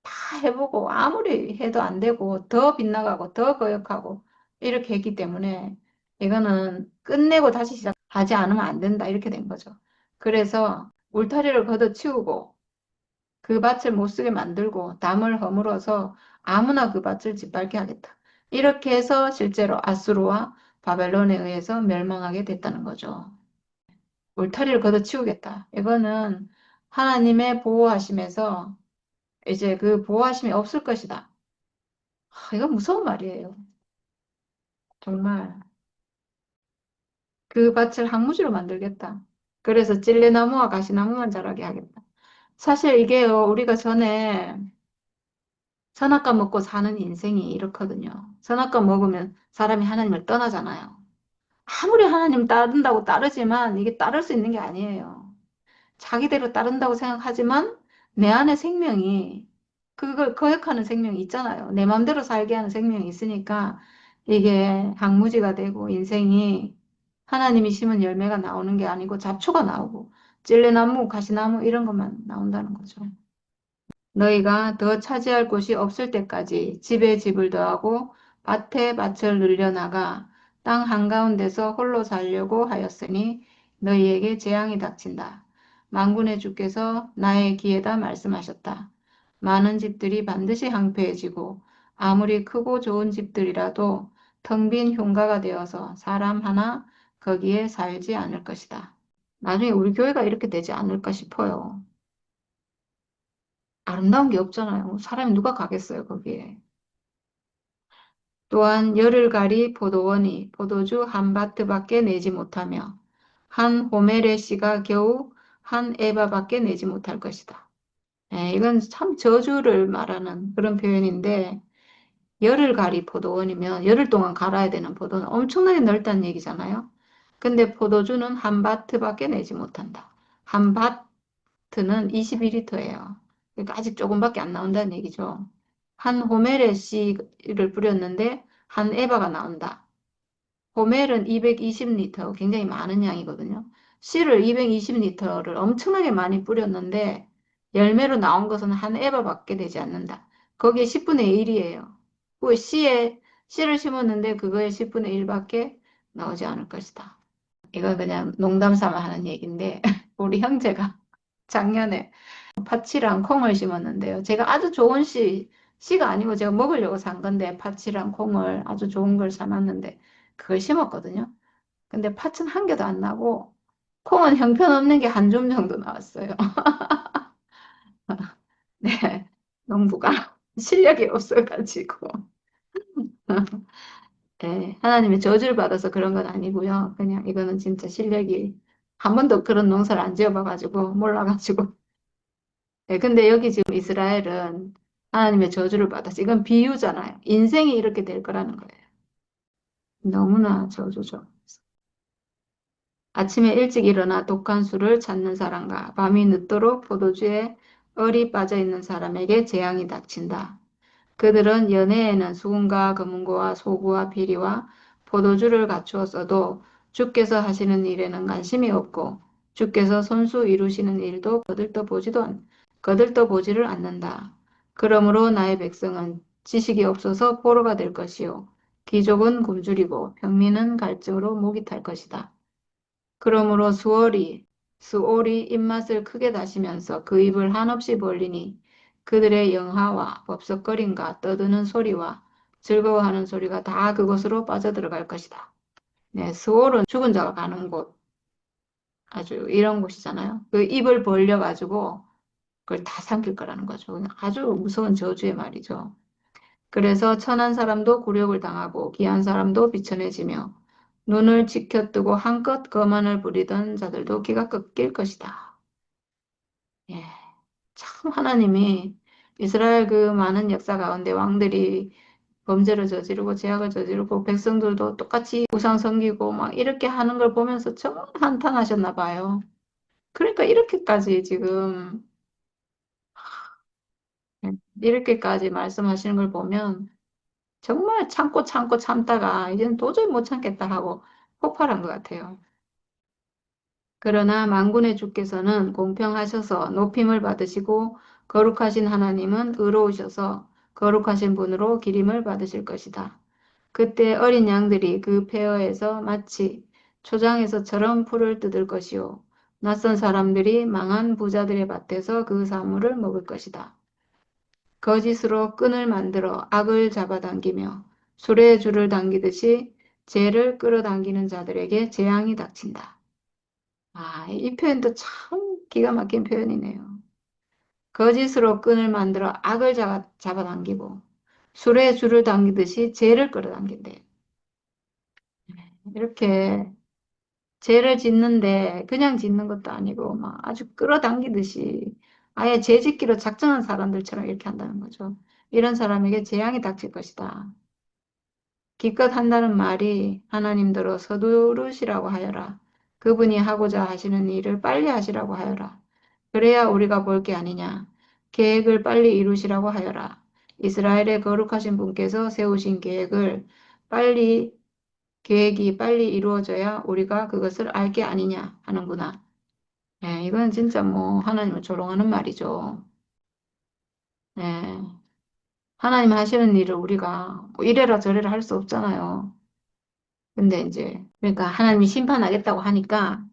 다 해보고 아무리 해도 안 되고 더 빗나가고 더 거역하고 이렇게 했기 때문에 이거는 끝내고 다시 시작하지 않으면 안 된다 이렇게 된 거죠. 그래서 울타리를 걷어치우고 그 밭을 못 쓰게 만들고 담을 허물어서 아무나 그 밭을 짓밟게 하겠다. 이렇게 해서 실제로 아수르와 바벨론에 의해서 멸망하게 됐다는 거죠. 울타리를 걷어치우겠다. 이거는 하나님의 보호하심에서 이제 그 보호하심이 없을 것이다. 이건 무서운 말이에요. 정말. 그 밭을 황무지로 만들겠다. 그래서 찔레나무와 가시나무만 자라게 하겠다. 사실 이게요, 우리가 전에 선악과 먹고 사는 인생이 이렇거든요. 선악과 먹으면 사람이 하나님을 떠나잖아요. 아무리 하나님 따른다고 따르지만 이게 따를 수 있는 게 아니에요. 자기대로 따른다고 생각하지만 내 안에 생명이 그걸 거역하는 생명이 있잖아요. 내 마음대로 살게 하는 생명이 있으니까 이게 항무지가 되고 인생이 하나님이 심은 열매가 나오는 게 아니고 잡초가 나오고 찔레나무, 가시나무 이런 것만 나온다는 거죠. 너희가 더 차지할 곳이 없을 때까지 집에 집을 더하고 밭에 밭을 늘려나가 땅 한가운데서 홀로 살려고 하였으니 너희에게 재앙이 닥친다. 만군의 주께서 나의 귀에다 말씀하셨다. 많은 집들이 반드시 황폐해지고 아무리 크고 좋은 집들이라도 텅 빈 흉가가 되어서 사람 하나 거기에 살지 않을 것이다. 나중에 우리 교회가 이렇게 되지 않을까 싶어요. 아름다운 게 없잖아요. 사람이 누가 가겠어요, 거기에. 또한 열을 가리 포도원이 포도주 한 바트밖에 내지 못하며 한 호멜의 씨가 겨우 한 에바밖에 내지 못할 것이다. 이건 참 저주를 말하는 그런 표현인데 열을 가리 포도원이면 열흘 동안 갈아야 되는 포도는 엄청나게 넓다는 얘기잖아요. 근데 포도주는 한 바트밖에 내지 못한다. 한 바트는 21리터예요. 그러니까 아직 조금밖에 안 나온다는 얘기죠. 한 호멜에 씨를 뿌렸는데 한 에바가 나온다. 호멜은 220리터, 굉장히 많은 양이거든요. 씨를 220리터를 엄청나게 많이 뿌렸는데 열매로 나온 것은 한 에바밖에 되지 않는다. 거기에 10분의 1이에요. 그 씨를 심었는데 그거의 10분의 1밖에 나오지 않을 것이다. 이건 그냥 농담 삼아 하는 얘기인데 우리 형제가 작년에 파치랑 콩을 심었는데요. 제가 아주 좋은 씨가 아니고 제가 먹으려고 산 건데 파치랑 콩을 아주 좋은 걸 사놨는데 그걸 심었거든요. 근데 팥은 한 개도 안 나고 콩은 형편없는 게 한 줌 정도 나왔어요. 네, 농부가 실력이 없어가지고. 네, 하나님의 저주를 받아서 그런 건 아니고요. 그냥 이거는 진짜 실력이 한 번도 그런 농사를 안 지어봐가지고 몰라가지고. 네, 근데 여기 지금 이스라엘은 하나님의 저주를 받았어. 이건 비유잖아요. 인생이 이렇게 될 거라는 거예요. 너무나 저주죠. 아침에 일찍 일어나 독한 술을 찾는 사람과 밤이 늦도록 포도주에 얼이 빠져 있는 사람에게 재앙이 닥친다. 그들은 연애에는 수금과 금은고와 소구와 비리와 포도주를 갖추었어도 주께서 하시는 일에는 관심이 없고 주께서 손수 이루시는 일도 거들떠 보지를 않는다. 그러므로 나의 백성은 지식이 없어서 포로가 될 것이요 귀족은 굶주리고 평민은 갈증으로 목이 탈 것이다. 그러므로 수올이 입맛을 크게 다시면서 그 입을 한없이 벌리니 그들의 영화와 법석거림과 떠드는 소리와 즐거워하는 소리가 다 그곳으로 빠져들어갈 것이다. 네, 스올은 죽은 자가 가는 곳, 아주 이런 곳이잖아요. 그 입을 벌려가지고 그걸 다 삼킬 거라는 거죠. 아주 무서운 저주의 말이죠. 그래서 천한 사람도 굴욕을 당하고 귀한 사람도 비천해지며 눈을 치켜뜨고 한껏 거만을 부리던 자들도 기가 꺾일 것이다. 예, 참 하나님이 이스라엘 그 많은 역사 가운데 왕들이 범죄를 저지르고 죄악을 저지르고 백성들도 똑같이 우상 섬기고 막 이렇게 하는 걸 보면서 정말 한탄하셨나 봐요. 그러니까 이렇게까지 지금 이렇게까지 말씀하시는 걸 보면 정말 참고 참고 참다가 이제는 도저히 못 참겠다 하고 폭발한 것 같아요. 그러나 만군의 주께서는 공평하셔서 높임을 받으시고 거룩하신 하나님은 의로우셔서 거룩하신 분으로 기림을 받으실 것이다. 그때 어린 양들이 그 폐허에서 마치 초장에서처럼 풀을 뜯을 것이요 낯선 사람들이 망한 부자들의 밭에서 그 사물을 먹을 것이다. 거짓으로 끈을 만들어 악을 잡아당기며 수레에 줄을 당기듯이 죄를 끌어당기는 자들에게 재앙이 닥친다. 아, 이 표현도 참 기가 막힌 표현이네요. 거짓으로 끈을 만들어 악을 잡아당기고 수레에 줄을 당기듯이 죄를 끌어당긴대. 이렇게 죄를 짓는데 그냥 짓는 것도 아니고 막 아주 끌어당기듯이 아예 죄 짓기로 작정한 사람들처럼 이렇게 한다는 거죠. 이런 사람에게 재앙이 닥칠 것이다. 기껏 한다는 말이 하나님대로 서두르시라고 하여라. 그분이 하고자 하시는 일을 빨리 하시라고 하여라. 그래야 우리가 볼 게 아니냐. 계획을 빨리 이루시라고 하여라. 이스라엘의 거룩하신 분께서 세우신 계획이 빨리 이루어져야 우리가 그것을 알 게 아니냐 하는구나. 네, 이건 진짜 뭐 하나님을 조롱하는 말이죠. 네, 하나님 하시는 일을 우리가 뭐 이래라 저래라 할 수 없잖아요. 근데 이제 그러니까 하나님이 심판하겠다고 하니까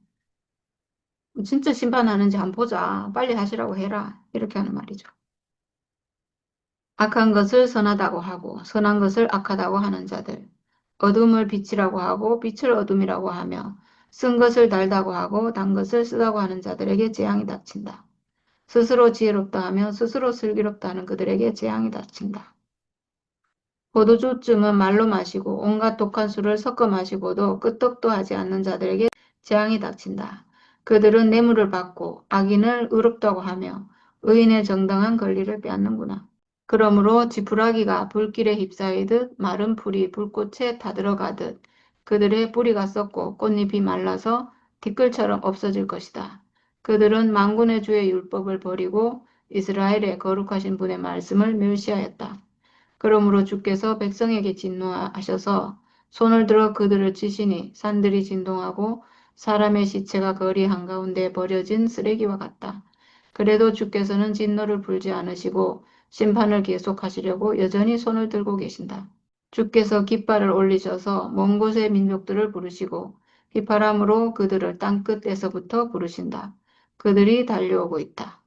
진짜 심판하는지 한번 보자. 빨리 하시라고 해라. 이렇게 하는 말이죠. 악한 것을 선하다고 하고 선한 것을 악하다고 하는 자들. 어둠을 빛이라고 하고 빛을 어둠이라고 하며 쓴 것을 달다고 하고 단 것을 쓰다고 하는 자들에게 재앙이 닥친다. 스스로 지혜롭다 하며 스스로 슬기롭다 하는 그들에게 재앙이 닥친다. 포도주쯤은 말로 마시고 온갖 독한 술을 섞어 마시고도 끄떡도 하지 않는 자들에게 재앙이 닥친다. 그들은 뇌물을 받고 악인을 의롭다고 하며 의인의 정당한 권리를 빼앗는구나. 그러므로 지푸라기가 불길에 휩싸이듯 마른 풀이 불꽃에 타들어가듯 그들의 뿌리가 썩고 꽃잎이 말라서 티끌처럼 없어질 것이다. 그들은 만군의 주의 율법을 버리고 이스라엘의 거룩하신 분의 말씀을 멸시하였다. 그러므로 주께서 백성에게 진노하셔서 손을 들어 그들을 치시니 산들이 진동하고 사람의 시체가 거리 한가운데 버려진 쓰레기와 같다. 그래도 주께서는 진노를 풀지 않으시고 심판을 계속하시려고 여전히 손을 들고 계신다. 주께서 깃발을 올리셔서 먼 곳의 민족들을 부르시고 휘파람으로 그들을 땅끝에서부터 부르신다. 그들이 달려오고 있다.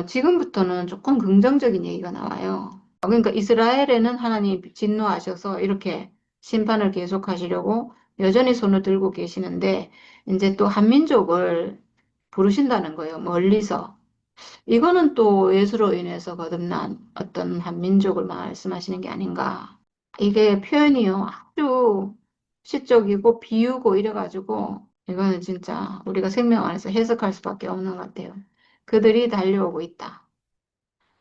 지금부터는 조금 긍정적인 얘기가 나와요. 그러니까 이스라엘에는 하나님 진노하셔서 이렇게 심판을 계속하시려고 여전히 손을 들고 계시는데 이제 또 한민족을 부르신다는 거예요. 멀리서. 이거는 또 예수로 인해서 거듭난 어떤 한민족을 말씀하시는 게 아닌가. 이게 표현이요. 아주 시적이고 비유고 이래가지고 이거는 진짜 우리가 생명 안에서 해석할 수밖에 없는 것 같아요. 그들이 달려오고 있다.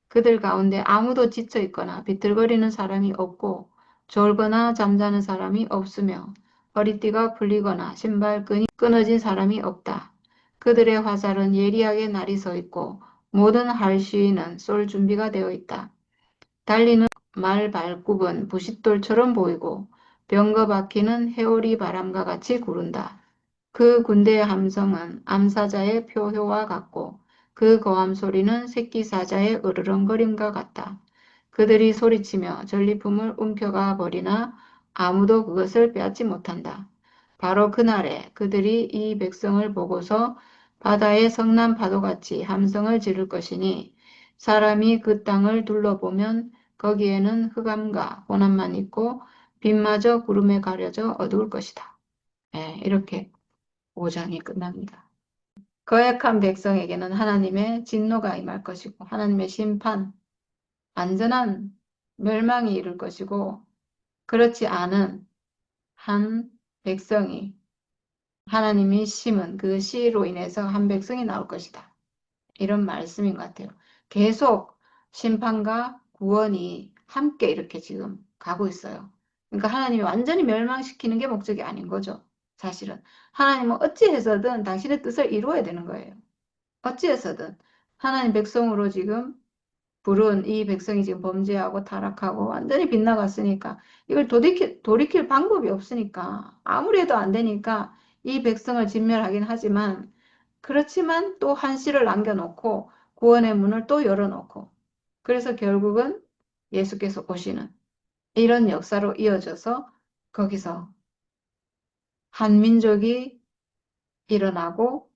그들 가운데 아무도 지쳐 있거나 비틀거리는 사람이 없고 졸거나 잠자는 사람이 없으며 허리띠가 풀리거나 신발끈이 끊어진 사람이 없다. 그들의 화살은 예리하게 날이 서 있고 모든 할시위는 쏠 준비가 되어 있다. 달리는 말 발굽은 부싯돌처럼 보이고 병거 바퀴는 해오리 바람과 같이 구른다. 그 군대의 함성은 암사자의 표효와 같고 그 고함 소리는 새끼 사자의 으르렁거림과 같다. 그들이 소리치며 전리품을 움켜가 버리나 아무도 그것을 빼앗지 못한다. 바로 그날에 그들이 이 백성을 보고서 바다의 성난 파도같이 함성을 지를 것이니 사람이 그 땅을 둘러보면 거기에는 흑암과 고난만 있고 빛마저 구름에 가려져 어두울 것이다. 예, 이렇게 5장이 끝납니다. 거역한 백성에게는 하나님의 진노가 임할 것이고 하나님의 심판, 완전한 멸망이 이를 것이고 그렇지 않은 한 백성이 하나님이 심은 그 씨로 인해서 한 백성이 나올 것이다. 이런 말씀인 것 같아요. 계속 심판과 구원이 함께 이렇게 지금 가고 있어요. 그러니까 하나님이 완전히 멸망시키는 게 목적이 아닌 거죠. 사실은. 하나님은 어찌해서든 당신의 뜻을 이루어야 되는 거예요. 어찌해서든. 하나님 백성으로 지금 부른 이 백성이 지금 범죄하고 타락하고 완전히 빗나갔으니까 이걸 돌이킬 방법이 없으니까 아무리 해도 안 되니까 이 백성을 진멸하긴 하지만 그렇지만 또 한 씨를 남겨놓고 구원의 문을 또 열어놓고 그래서 결국은 예수께서 오시는 이런 역사로 이어져서 거기서 한 민족이 일어나고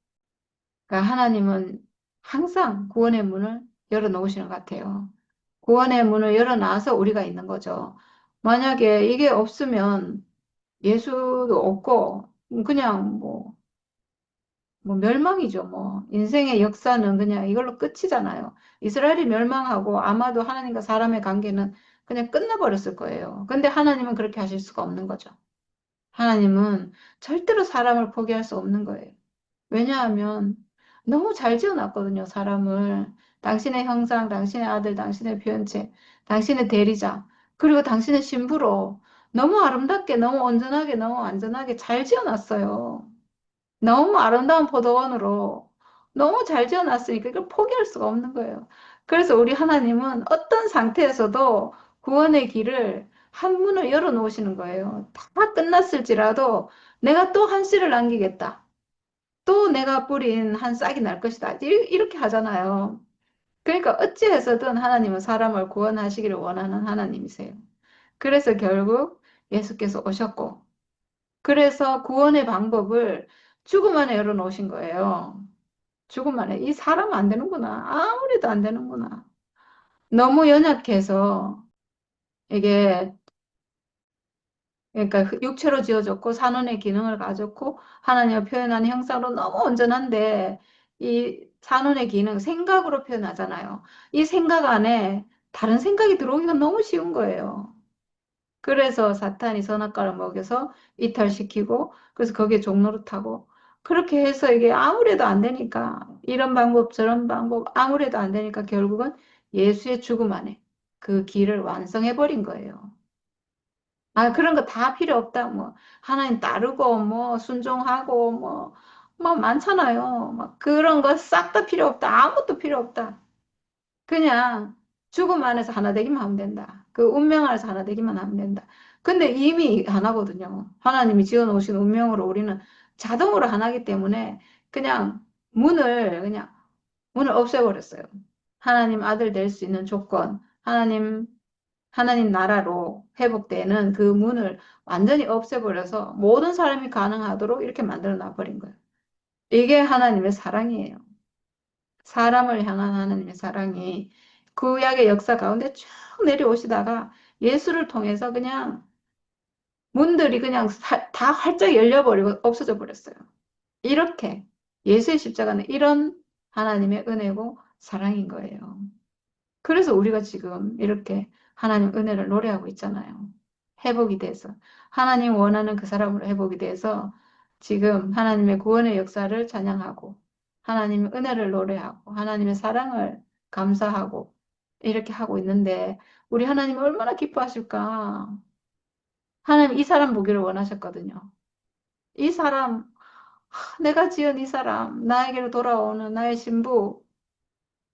그러니까 하나님은 항상 구원의 문을 열어놓으시는 것 같아요. 구원의 문을 열어놔서 우리가 있는 거죠. 만약에 이게 없으면 예수도 없고 그냥 뭐 멸망이죠. 뭐 인생의 역사는 그냥 이걸로 끝이잖아요. 이스라엘이 멸망하고 아마도 하나님과 사람의 관계는 그냥 끝나버렸을 거예요. 근데 하나님은 그렇게 하실 수가 없는 거죠. 하나님은 절대로 사람을 포기할 수 없는 거예요. 왜냐하면 너무 잘 지어놨거든요, 사람을. 당신의 형상, 당신의 아들, 당신의 표현체, 당신의 대리자, 그리고 당신의 신부로 너무 아름답게, 너무 온전하게, 너무 안전하게 잘 지어놨어요. 너무 아름다운 포도원으로 너무 잘 지어놨으니까 이걸 포기할 수가 없는 거예요. 그래서 우리 하나님은 어떤 상태에서도 구원의 길을 한 문을 열어놓으시는 거예요. 다 끝났을지라도 내가 또 한 씨를 남기겠다. 또 내가 뿌린 한 싹이 날 것이다. 이렇게 하잖아요. 그러니까 어찌해서든 하나님은 사람을 구원하시기를 원하는 하나님이세요. 그래서 결국 예수께서 오셨고, 그래서 구원의 방법을 죽음 안에 열어놓으신 거예요. 죽음 안에. 이 사람 안 되는구나. 아무래도 안 되는구나. 너무 연약해서 이게 그러니까 육체로 지어졌고 산원의 기능을 가졌고 하나님을 표현하는 형상으로 너무 온전한데 이 산원의 기능 생각으로 표현하잖아요. 이 생각 안에 다른 생각이 들어오기가 너무 쉬운 거예요. 그래서 사탄이 선악과를 먹여서 이탈시키고 그래서 거기에 종노릇하고 그렇게 해서 이게 아무래도 안 되니까 이런 방법 저런 방법 아무래도 안 되니까 결국은 예수의 죽음 안에 그 길을 완성해 버린 거예요. 아, 그런 거 다 필요 없다. 뭐, 하나님 따르고, 뭐, 순종하고, 뭐 많잖아요. 막 그런 거 싹 다 필요 없다. 아무것도 필요 없다. 그냥 죽음 안에서 하나 되기만 하면 된다. 그 운명 안에서 하나 되기만 하면 된다. 근데 이미 하나거든요. 하나님이 지어놓으신 운명으로 우리는 자동으로 하나기 때문에 그냥 그냥 문을 없애버렸어요. 하나님 아들 될 수 있는 조건, 하나님 나라로 회복되는 그 문을 완전히 없애버려서 모든 사람이 가능하도록 이렇게 만들어 놔버린 거예요. 이게 하나님의 사랑이에요. 사람을 향한 하나님의 사랑이 구약의 역사 가운데 쭉 내려오시다가 예수를 통해서 그냥 문들이 그냥 다 활짝 열려버리고 없어져 버렸어요. 이렇게 예수의 십자가는 이런 하나님의 은혜고 사랑인 거예요. 그래서 우리가 지금 이렇게 하나님 은혜를 노래하고 있잖아요. 회복이 돼서. 하나님 원하는 그 사람으로 회복이 돼서 지금 하나님의 구원의 역사를 찬양하고 하나님의 은혜를 노래하고 하나님의 사랑을 감사하고 이렇게 하고 있는데 우리 하나님 얼마나 기뻐하실까? 하나님 이 사람 보기를 원하셨거든요. 이 사람, 내가 지은 이 사람, 나에게로 돌아오는 나의 신부,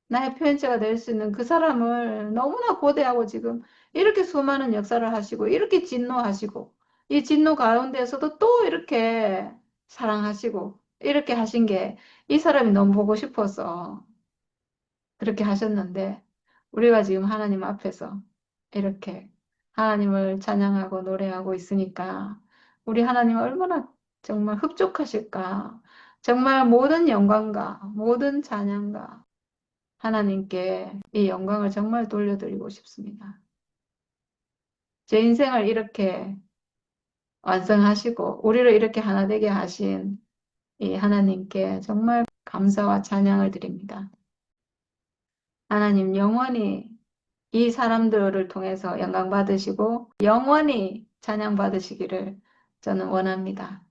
나의 표현체가 될 수 있는 그 사람을 너무나 고대하고 지금 이렇게 수많은 역사를 하시고 이렇게 진노하시고 이 진노 가운데서도 또 이렇게 사랑하시고 이렇게 하신 게 이 사람이 너무 보고 싶어서 그렇게 하셨는데 우리가 지금 하나님 앞에서 이렇게 하나님을 찬양하고 노래하고 있으니까 우리 하나님 얼마나 정말 흡족하실까. 정말 모든 영광과 모든 찬양과 하나님께 이 영광을 정말 돌려드리고 싶습니다. 제 인생을 이렇게 완성하시고 우리를 이렇게 하나 되게 하신 이 하나님께 정말 감사와 찬양을 드립니다. 하나님 영원히 이 사람들을 통해서 영광 받으시고 영원히 찬양 받으시기를 저는 원합니다.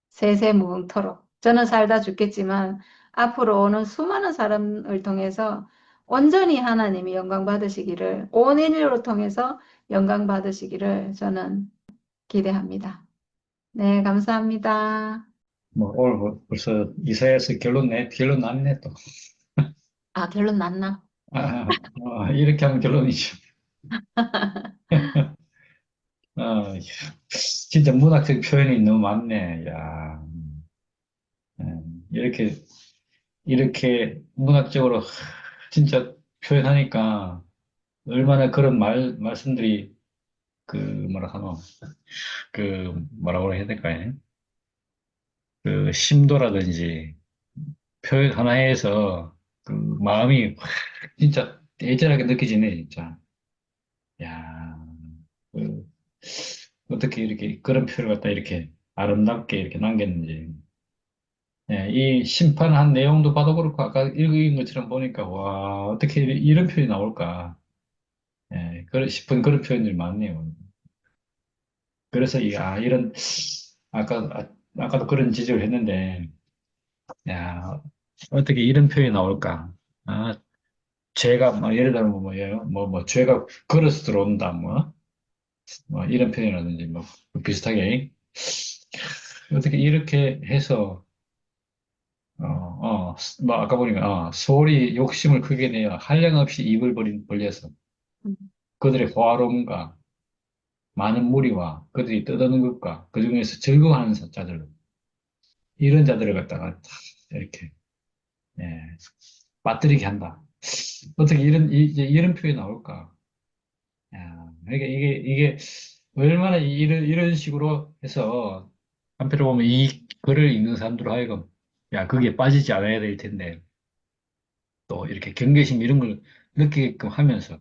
세세무궁토록. 저는 살다 죽겠지만 앞으로 오는 수많은 사람을 통해서 온전히 하나님이 영광 받으시기를 온 인류를 통해서 영광 받으시기를 저는 기대합니다. 네, 감사합니다. 뭐, 오늘 벌써 이사야서 결론 났네, 또. 아, 결론 났나? 이렇게 하면 결론이죠. 야, 진짜 문학적 표현이 너무 많네. 야, 이렇게, 이렇게 문학적으로 진짜 표현하니까 얼마나 그런 말씀들이 뭐라 하노, 뭐라고 해야 될까요? 심도라든지 표현 하나에서 마음이 확 진짜 애절하게 느껴지네, 진짜. 야, 그, 어떻게 이렇게 그런 표현을 갖다 이렇게 아름답게 이렇게 남겼는지. 예, 이 심판한 내용도 봐도 그렇고, 아까 읽은 것처럼 보니까, 와, 어떻게 이런 표현이 나올까. 예, 싶은 그런 표현들이 많네요. 그래서, 아까도 그런 지적을 했는데, 야, 어떻게 이런 표현이 나올까. 아, 죄가, 예를 들면, 죄가 걸어서 들어온다, 이런 표현이라든지, 비슷하게. 어떻게 이렇게 해서, 아까 보니까, 소리 욕심을 크게 내어 한량없이 입을 벌려서 음, 그들의 호화로움과 많은 무리와 그들이 떠드는 것과 그 중에서 즐거워하는 자들, 이런 자들을 갖다가 탁 이렇게, 예, 빠뜨리게 한다. 어떻게 이제 이런 표현이 나올까? 야, 그러니까 이게 얼마나 이런 식으로 해서 한편으로 보면 이 글을 읽는 사람들 하여금, 야, 그게 빠지지 않아야 될 텐데, 또 이렇게 경계심 이런 걸 느끼게끔 하면서,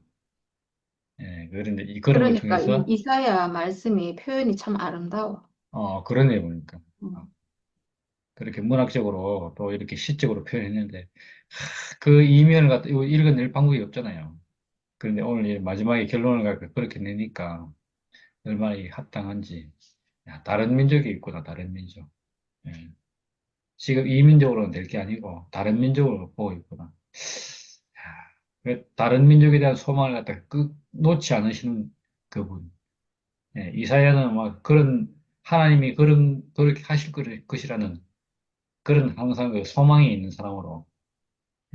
예, 그런데 그런 걸 그러니까 이 통해서, 이사야 말씀이 표현이 참 아름다워. 그러네 보니까. 어, 음. 그렇게 문학적으로 또 이렇게 시적으로 표현했는데, 그 이면을 갖다 이거 읽어낼 방법이 없잖아요. 그런데 오늘 이 마지막에 결론을 갖고 그렇게 내니까 얼마나 이게 합당한지. 야, 다른 민족이 있구나, 다른 민족. 예. 지금 이민족으로는 될 게 아니고 다른 민족으로 보고 있구나. 야, 다른 민족에 대한 소망을 갖다 놓지 않으시는 그분. 예, 이사야는 막 하나님이 그렇게 하실 것이라는 그런 항상 그 소망이 있는 사람으로,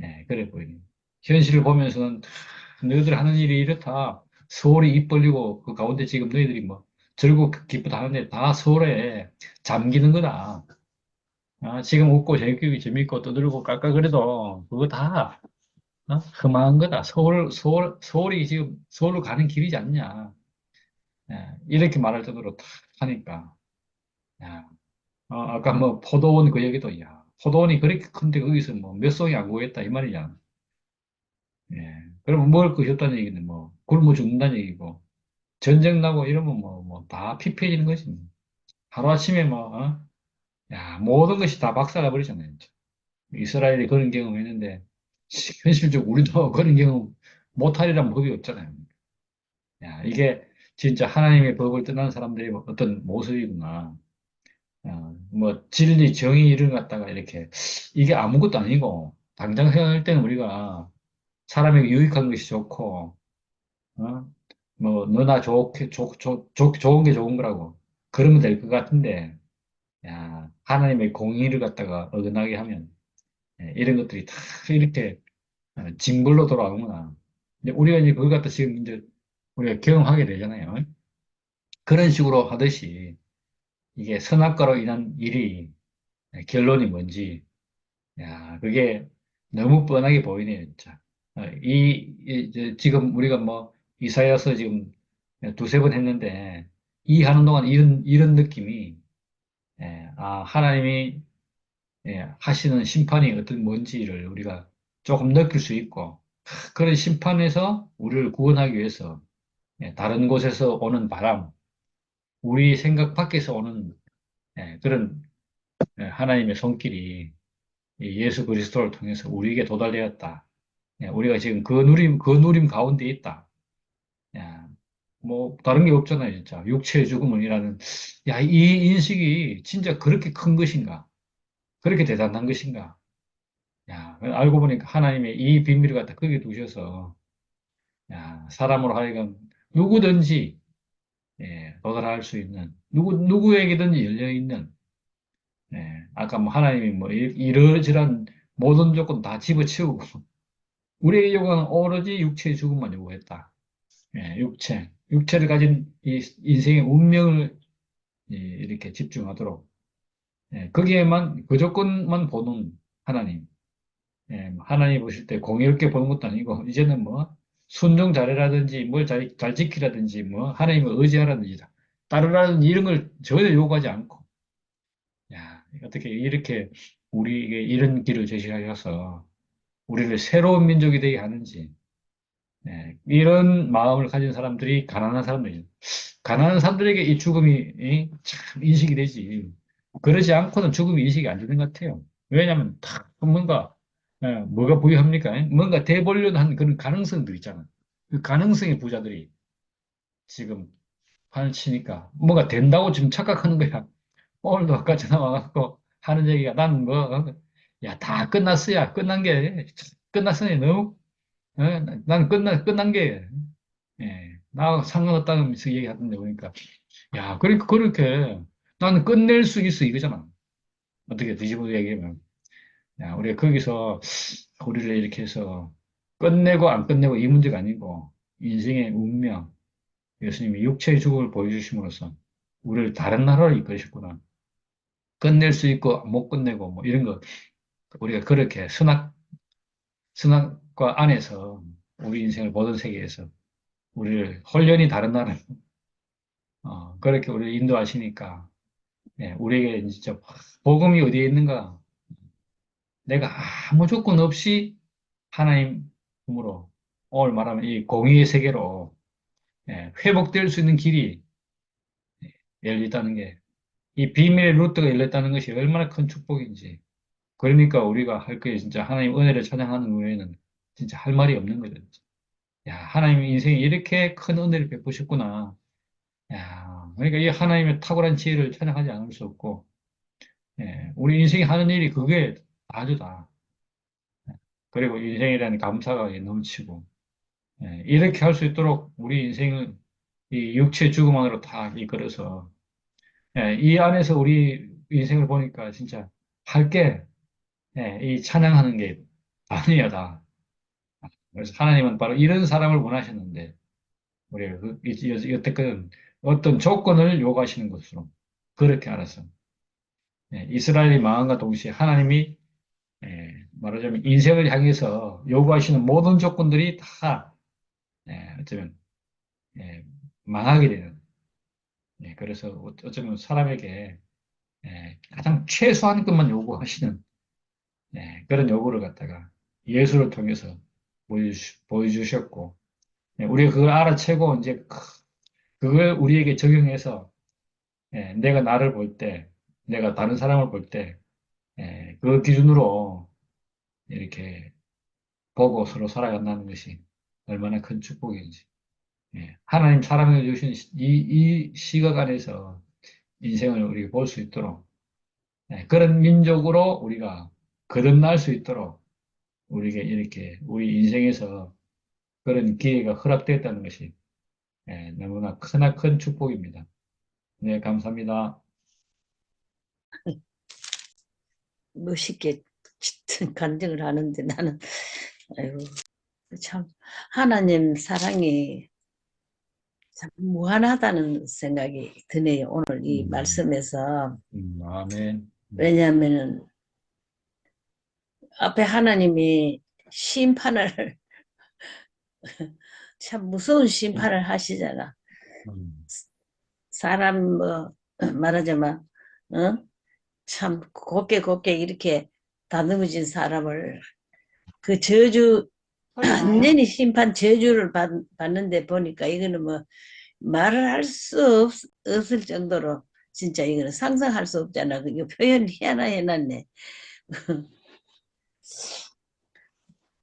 예, 그래 보이네요. 현실을 보면서는 너희들 하는 일이 이렇다. 소홀히 입 벌리고 그 가운데 지금 너희들이 즐겁고 기쁘다 하는데 다 소홀해. 잠기는 거다. 지금 웃고 재밌고 떠들고 깔깔거려도 그거 다 흠한 거다. 서울이 지금 서울로 가는 길이지 않냐. 예, 이렇게 말할 정도로 탁 하니까. 야, 아까 포도원 그 얘기도, 야, 포도원이 그렇게 큰데 거기서 몇 송이 안 구했다 이 말이냐. 예, 그러면 먹을 것이 없다는 얘기는 굶어 죽는다는 얘기고, 전쟁 나고 이러면 다 피폐해지는 거지. 하루아침에 야, 모든 것이 다 박살나 버리잖아요. 이스라엘이 그런 경험했는데 현실적으로 우리도 그런 경험 못하리란 법이 없잖아요. 야, 이게 진짜 하나님의 법을 떠난 사람들의 어떤 모습이구나. 진리, 정의 이런 것 갖다가 이렇게 이게 아무것도 아니고 당장 생각할 때는 우리가 사람에게 유익한 것이 좋고, 어? 너나 좋은 게 좋은 거라고 그러면 될 것 같은데, 야, 하나님의 공의를 갖다가 어긋나게 하면, 예, 이런 것들이 다 이렇게 징벌로 돌아오는구나. 근데 우리가 이제 그걸 갖다 지금 이제 우리가 경험하게 되잖아요. 그런 식으로 하듯이 이게 선악과로 인한 일이 결론이 뭔지, 야, 그게 너무 뻔하게 보이네요, 진짜. 지금 우리가 뭐, 이사야서 지금 두세 번 했는데, 이 하는 동안 이런 느낌이, 하나님이 하시는 심판이 어떤 뭔지를 우리가 조금 느낄 수 있고, 그런 심판에서 우리를 구원하기 위해서 다른 곳에서 오는 바람, 우리 생각 밖에서 오는 그런 하나님의 손길이 이 예수 그리스도를 통해서 우리에게 도달되었다. 우리가 지금 그 누림 가운데 있다. 야, 뭐, 다른 게 없잖아요, 진짜. 육체의 죽음은이라는, 야, 이 인식이 진짜 그렇게 큰 것인가? 그렇게 대단한 것인가? 야, 알고 보니까 하나님의 이 비밀을 갖다 거기 두셔서, 야, 사람으로 하여금 누구든지, 도달할 수 있는, 누구에게든지 열려있는, 아까 뭐 하나님이 뭐 이러저러한 모든 조건 다 집어치우고, 우리의 요구는 오로지 육체의 죽음만 요구했다. 육체를 가진 이 인생의 운명을 이렇게 집중하도록, 거기에만, 그 조건만 보는 하나님. 하나님 보실 때 공의롭게 보는 것도 아니고, 이제는 뭐, 순종 잘해라든지, 뭘 잘 지키라든지, 뭐, 하나님을 의지하라든지, 따르라든지 이런 걸 전혀 요구하지 않고, 야, 어떻게 이렇게 우리에게 이런 길을 제시하셔서, 우리를 새로운 민족이 되게 하는지, 이런 마음을 가진 사람들이 가난한 사람들이죠. 가난한 사람들에게 이 죽음이 참 인식이 되지. 그러지 않고는 죽음이 인식이 안 되는 것 같아요. 왜냐하면 다 뭔가 뭐가 부유합니까? 뭔가 돼보려는 한 그런 가능성들 있잖아. 그 가능성의 부자들이 지금 판을 치니까 뭔가 된다고 지금 착각하는 거야. 오늘도 아까 전화 와갖고 하는 얘기가 나는 뭐, 야, 다 끝났어야. 끝난 게 끝났으니 너무 난 끝난 게 나하고 상관없다면서 얘기하던데 보니까 야, 그러니까 그렇게 나는 끝낼 수 있어 이거잖아. 어떻게 뒤집어 얘기하면. 야, 우리가 거기서 우리를 이렇게 해서 끝내고 안 끝내고 이 문제가 아니고 인생의 운명, 예수님이 육체의 죽음을 보여주심으로써 우리를 다른 나라로 이끌으셨구나. 끝낼 수 있고 못 끝내고 뭐 이런 거 우리가 그렇게 선악과 안에서 우리 인생을 모든 세계에서 우리를 홀연히 다른 나라 그렇게 우리를 인도하시니까 우리에게 진짜 복음이 어디에 있는가? 내가 아무 조건 없이 하나님으로 오늘 말하면 이 공의의 세계로 회복될 수 있는 길이 열렸다는 게 이 비밀의 루트가 열렸다는 것이 얼마나 큰 축복인지. 그러니까 우리가 할 거에 진짜 하나님 은혜를 찬양하는 외에는 진짜 할 말이 없는 거죠. 야, 하나님 인생에 이렇게 큰 은혜를 베푸셨구나. 야, 그러니까 이 하나님의 탁월한 지혜를 찬양하지 않을 수 없고, 우리 인생이 하는 일이 그게 다주다. 그리고 인생이라는 감사가 넘치고, 이렇게 할 수 있도록 우리 인생을 이 육체 죽음만으로 다 이끌어서, 이 안에서 우리 인생을 보니까 진짜 할 게, 이 찬양하는 게 아니야다. 그래서 하나님은 바로 이런 사람을 원하셨는데, 우리가 여태껏 어떤 조건을 요구하시는 것으로 그렇게 알아서, 이스라엘이 망한과 동시에 하나님이 말하자면 인생을 향해서 요구하시는 모든 조건들이 다 어쩌면 예, 망하게 되는 그래서 어쩌면 사람에게 가장 최소한 것만 요구하시는 그런 요구를 갖다가 예수를 통해서 보여주셨고 우리가 그걸 알아채고 이제 그걸 우리에게 적용해서 내가 나를 볼 때, 내가 다른 사람을 볼 때, 그 기준으로 이렇게 보고 서로 살아간다는 것이 얼마나 큰 축복인지. 하나님 사랑해 주신 이 시각 안에서 인생을 우리가 볼 수 있도록, 그런 민족으로 우리가 거듭날 수 있도록 우리에게 이렇게 우리 인생에서 그런 기회가 허락되었다는 것이 너무나 크나 큰 축복입니다. 네, 감사합니다. 멋있게 간증을 하는데 나는 아이고 참 하나님 사랑이 참 무한하다는 생각이 드네요. 오늘 이 말씀에서. 아멘. 왜냐하면은 앞에 하나님이 심판을 참 무서운 심판을 하시잖아. 음, 사람 뭐 말하자면 참 곱게 이렇게 다듬어진 사람을 그 저주 소리 나요? 완전히 심판 저주를 받는데 보니까 이거는 뭐 말을 할 수 없을 정도로 진짜 이거는 상상할 수 없잖아. 그 표현 희한하 해놨네.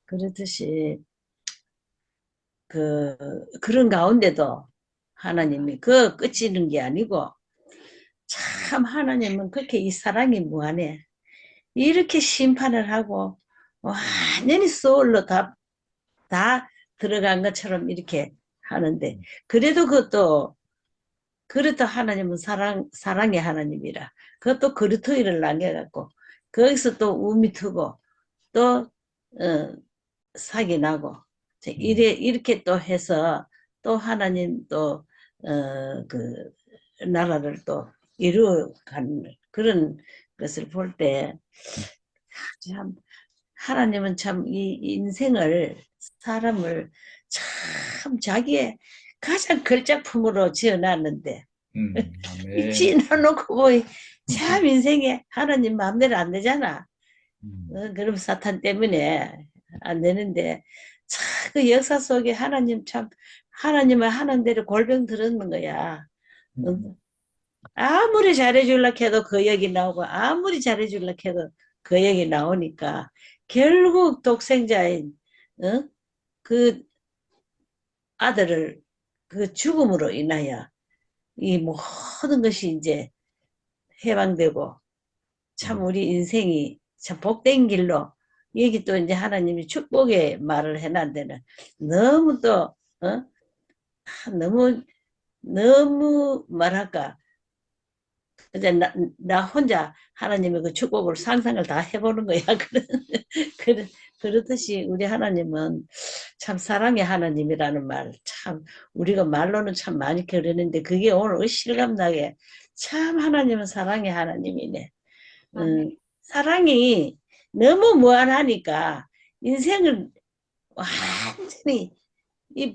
그렇듯이 그런 가운데도 하나님이 그 끝이는 게 아니고 참 하나님은 그렇게 이 사랑이 무한해. 이렇게 심판을 하고 완전히 소울로 다 들어간 것처럼 이렇게 하는데 그래도 그것도 하나님은 사랑의 하나님이라 그것도 그루터기를 남겨갖고 거기서 또 우미 트고 또 사기 나고 이렇게 또 해서 또 하나님 또 그 나라를 또 이루어가는 그런 것을 볼 때 참 하나님은 참 이 인생을 사람을 참 자기의 가장 걸작품으로 지어놨는데 아멘. 지어놓고 뭐 참 인생에 하나님 마음대로 안 되잖아. 그럼 사탄 때문에 안 되는데 참 그 역사 속에 하나님은 하는 대로 골병 들었는 거야. 아무리 잘해줄라 해도 그 얘기 나오고 아무리 잘해줄라 해도 그 얘기 나오니까 결국 독생자인 그 아들을 그 죽음으로 인하여 이 모든 것이 이제 해방되고 참 우리 인생이 참 복된 길로 여기 또 이제 하나님이 축복의 말을 해놨는데는 너무 또 너무 너무 말할까 이제 나 혼자 하나님의 그 축복을 상상을 다 해보는 거야. 그렇듯이 우리 하나님은 참 사랑의 하나님이라는 말, 참 우리가 말로는 참 많이 그러는데 그게 오늘 실감나게 참 하나님은 사랑의 하나님이네. 사랑이 너무 무한하니까 인생을 완전히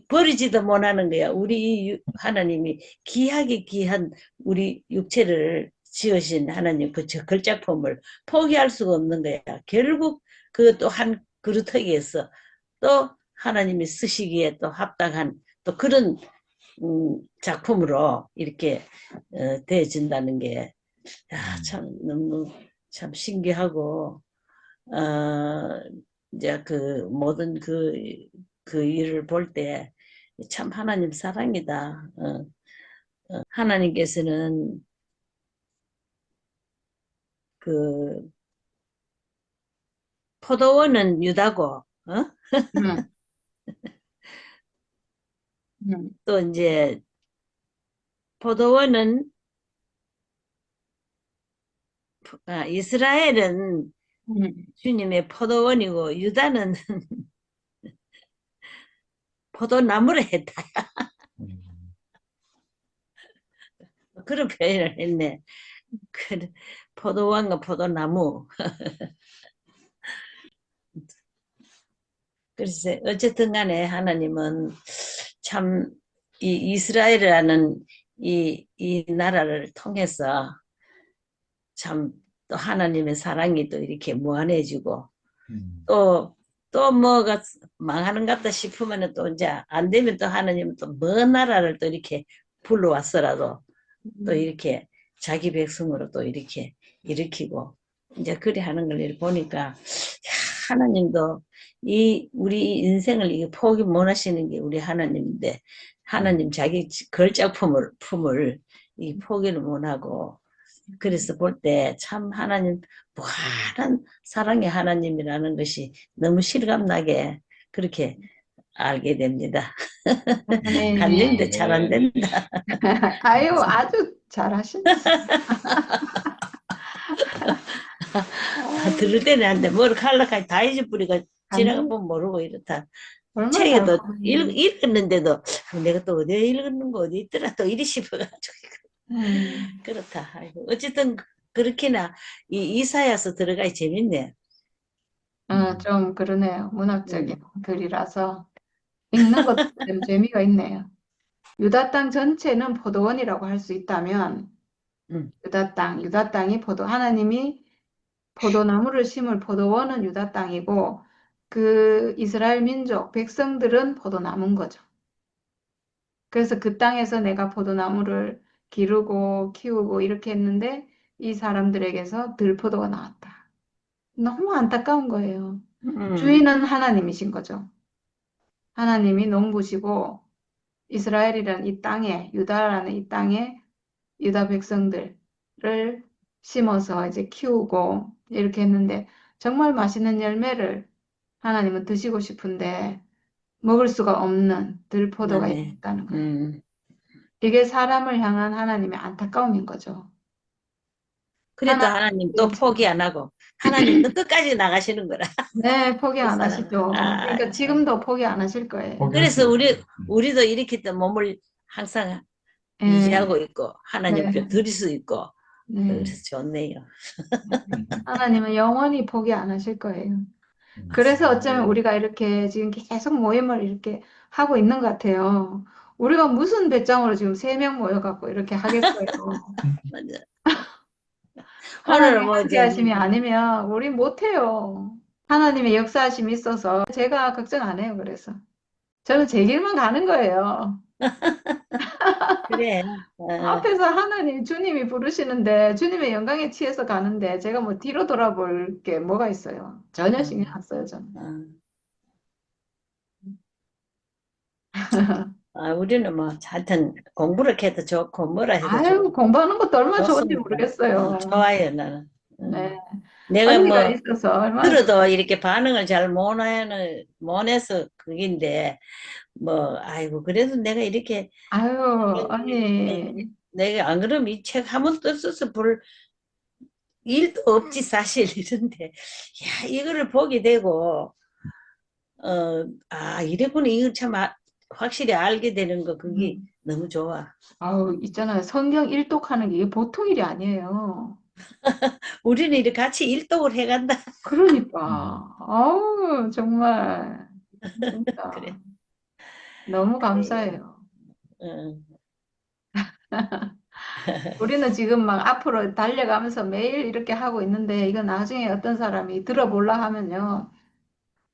버리지도 못하는 거야. 우리 하나님이 귀하게 귀한 우리 육체를 지으신 하나님 그 걸작품을 포기할 수가 없는 거야. 결국 그 또 한 그루터기에서 또 하나님이 쓰시기에 또 합당한 또 그런 작품으로 이렇게 되어진다는 게 참 너무 참 신기하고 이제 그 모든 그 일을 볼 때 참 하나님 사랑이다. 하나님께서는 그 포도원은 유다고, 음, 음, 또 이제 포도원은 이스라엘은 음. 주님의 포도원이고 유다는 포도나무를 했다. 그런 표현을 했네. 포도원과 포도나무. 그래서 어쨌든 간에 하나님은 참 이 이스라엘이라는 이 나라를 통해서 참 또 하나님의 사랑이 또 이렇게 무한해지고 또 뭐가 망하는 것 같다 싶으면 또 이제 안 되면 또 하나님은 또 먼 나라를 또 이렇게 불러왔어라도 또 이렇게 자기 백성으로 또 이렇게 일으키고 이제 그리 하는 걸 보니까 하나님도 우리 인생을 이게 포기 못 하시는 게 우리 하나님인데 하나님 자기 걸작품을 이 포기를 못 하고 그래서 볼 때 참 하나님 무한한 사랑의 하나님이라는 것이 너무 실감나게 그렇게 알게 됩니다. 간증도 잘 안 아멘. 된다. 아유, 아주 잘하신다. 들을 때는 안돼 뭘 칼라까지 다 잊어버리고 지나가 감동, 보면 모르고 이렇다. 얼마나 책에도 달콤해. 읽었는데도 내가 또 어디에 읽었는 거 어디 있더라 또 이리 싶어가지고 음, 그렇다. 아이고, 어쨌든 그렇게나 이 이사야서 들어가기 재밌네. 음. 좀 그러네요. 문학적인 음, 글이라서 읽는 것도 좀 재미가 있네요. 유다 땅 전체는 포도원이라고 할 수 있다면 음, 유다 땅이 하나님이 포도나무를 심을 포도원은 유다 땅이고 그 이스라엘 민족 백성들은 포도나무인 거죠. 그래서 그 땅에서 내가 포도나무를 기르고 키우고 이렇게 했는데 이 사람들에게서 들포도가 나왔다. 너무 안타까운 거예요. 음, 주인은 하나님이신 거죠. 하나님이 농부시고 이스라엘이라는 이 땅에 유다라는 이 땅에 유다 백성들을 심어서 이제 키우고 이렇게 했는데 정말 맛있는 열매를 하나님은 드시고 싶은데 먹을 수가 없는 들포도가 맞네. 있다는 거예요. 음. 이게 사람을 향한 하나님의 안타까움인 거죠. 그래도 하나님, 하나님 또 포기 안 하고 하나님 또 끝까지 나가시는 거라. 네, 포기 그 안 사람은. 하시죠. 그러니까 지금도 포기 안 하실 거예요. 포기할 수 그래서 없죠. 우리도 이렇게 또 몸을 항상 예, 유지하고 있고 하나님 네, 께 드릴 수 있고 네. 그래서 좋네요. 하나님은 영원히 포기 안 하실 거예요. 그래서 맞습니다. 어쩌면 우리가 이렇게 지금 계속 모임을 이렇게 하고 있는 것 같아요. 우리가 무슨 배짱으로 지금 3명 모여갖고 이렇게 하겠어요. 맞아. 오늘 하나님의 뭐 함께하심이 저기 아니면 우리 못해요. 하나님의 역사하심이 있어서 제가 걱정 안 해요. 그래서 저는 제 길만 가는 거예요. 그래. 앞에서 하나님 주님이 부르시는데 주님의 영광에 취해서 가는데 제가 뭐 뒤로 돌아볼 게 뭐가 있어요. 전혀 신경 어, 안 써요, 저는. 어. 우리는 뭐 하여튼 공부를 해도 좋고 뭐라 해도 아유, 공부하는 것도 얼마나 좋은지 좋습니다. 모르겠어요. 좋아요 나는. 네. 내가 언니가 뭐 있어서 얼마나 좋. 들어도 이렇게 반응을 잘 못해서 그긴데 뭐 아이고 그래도 내가 이렇게 아유, 어, 언니. 내가 안 그러면 이 책 한번 떴어서 볼 일도 없지 사실 이런데 야 이거를 보게 되고 이래보니 이거 참 확실히 알게 되는 거 그게 음. 너무 좋아. 아우, 있잖아요. 성경 일독하는 게 이게 보통 일이 아니에요. 우리는 이렇게 같이 일독을 해간다. 그러니까. 아우, 정말. 그래. 진짜. 너무 그래요. 감사해요. 응. 우리는 지금 막 앞으로 달려가면서 매일 이렇게 하고 있는데 이거 나중에 어떤 사람이 들어볼라 하면요.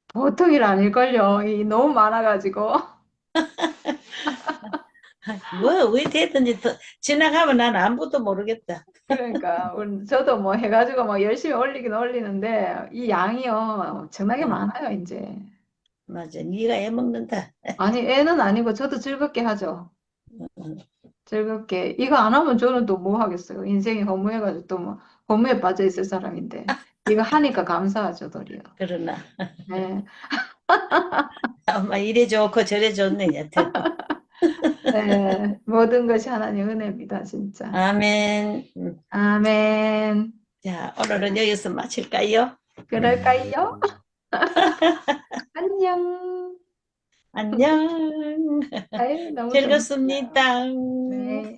보통 일 아닐걸요. 이 너무 많아가지고. 뭐, 왜 됐든지 지나가면 난 아무것도 모르겠다. 그러니까 저도 뭐 해가지고 뭐 열심히 올리긴 올리는데 이 양이요 엄청나게 응, 많아요 이제. 맞아. 네가 해먹는다. 아니 애는 아니고 저도 즐겁게 하죠. 응, 즐겁게 이거 안 하면 저는 또 뭐 하겠어요. 인생이 허무해가지고 또 뭐 허무에 빠져 있을 사람인데 이거 하니까 감사하죠 도리어. 그러나. 네, 아마 이래 좋고 저래 좋네, 여튼. 네 모든 것이 하나님 은혜입니다 진짜. 아멘. 아멘. 자, 오늘은 여기서 마칠까요? 그럴까요? 안녕. 안녕. 아유 너무 좋네요. 즐겁습니다. 네.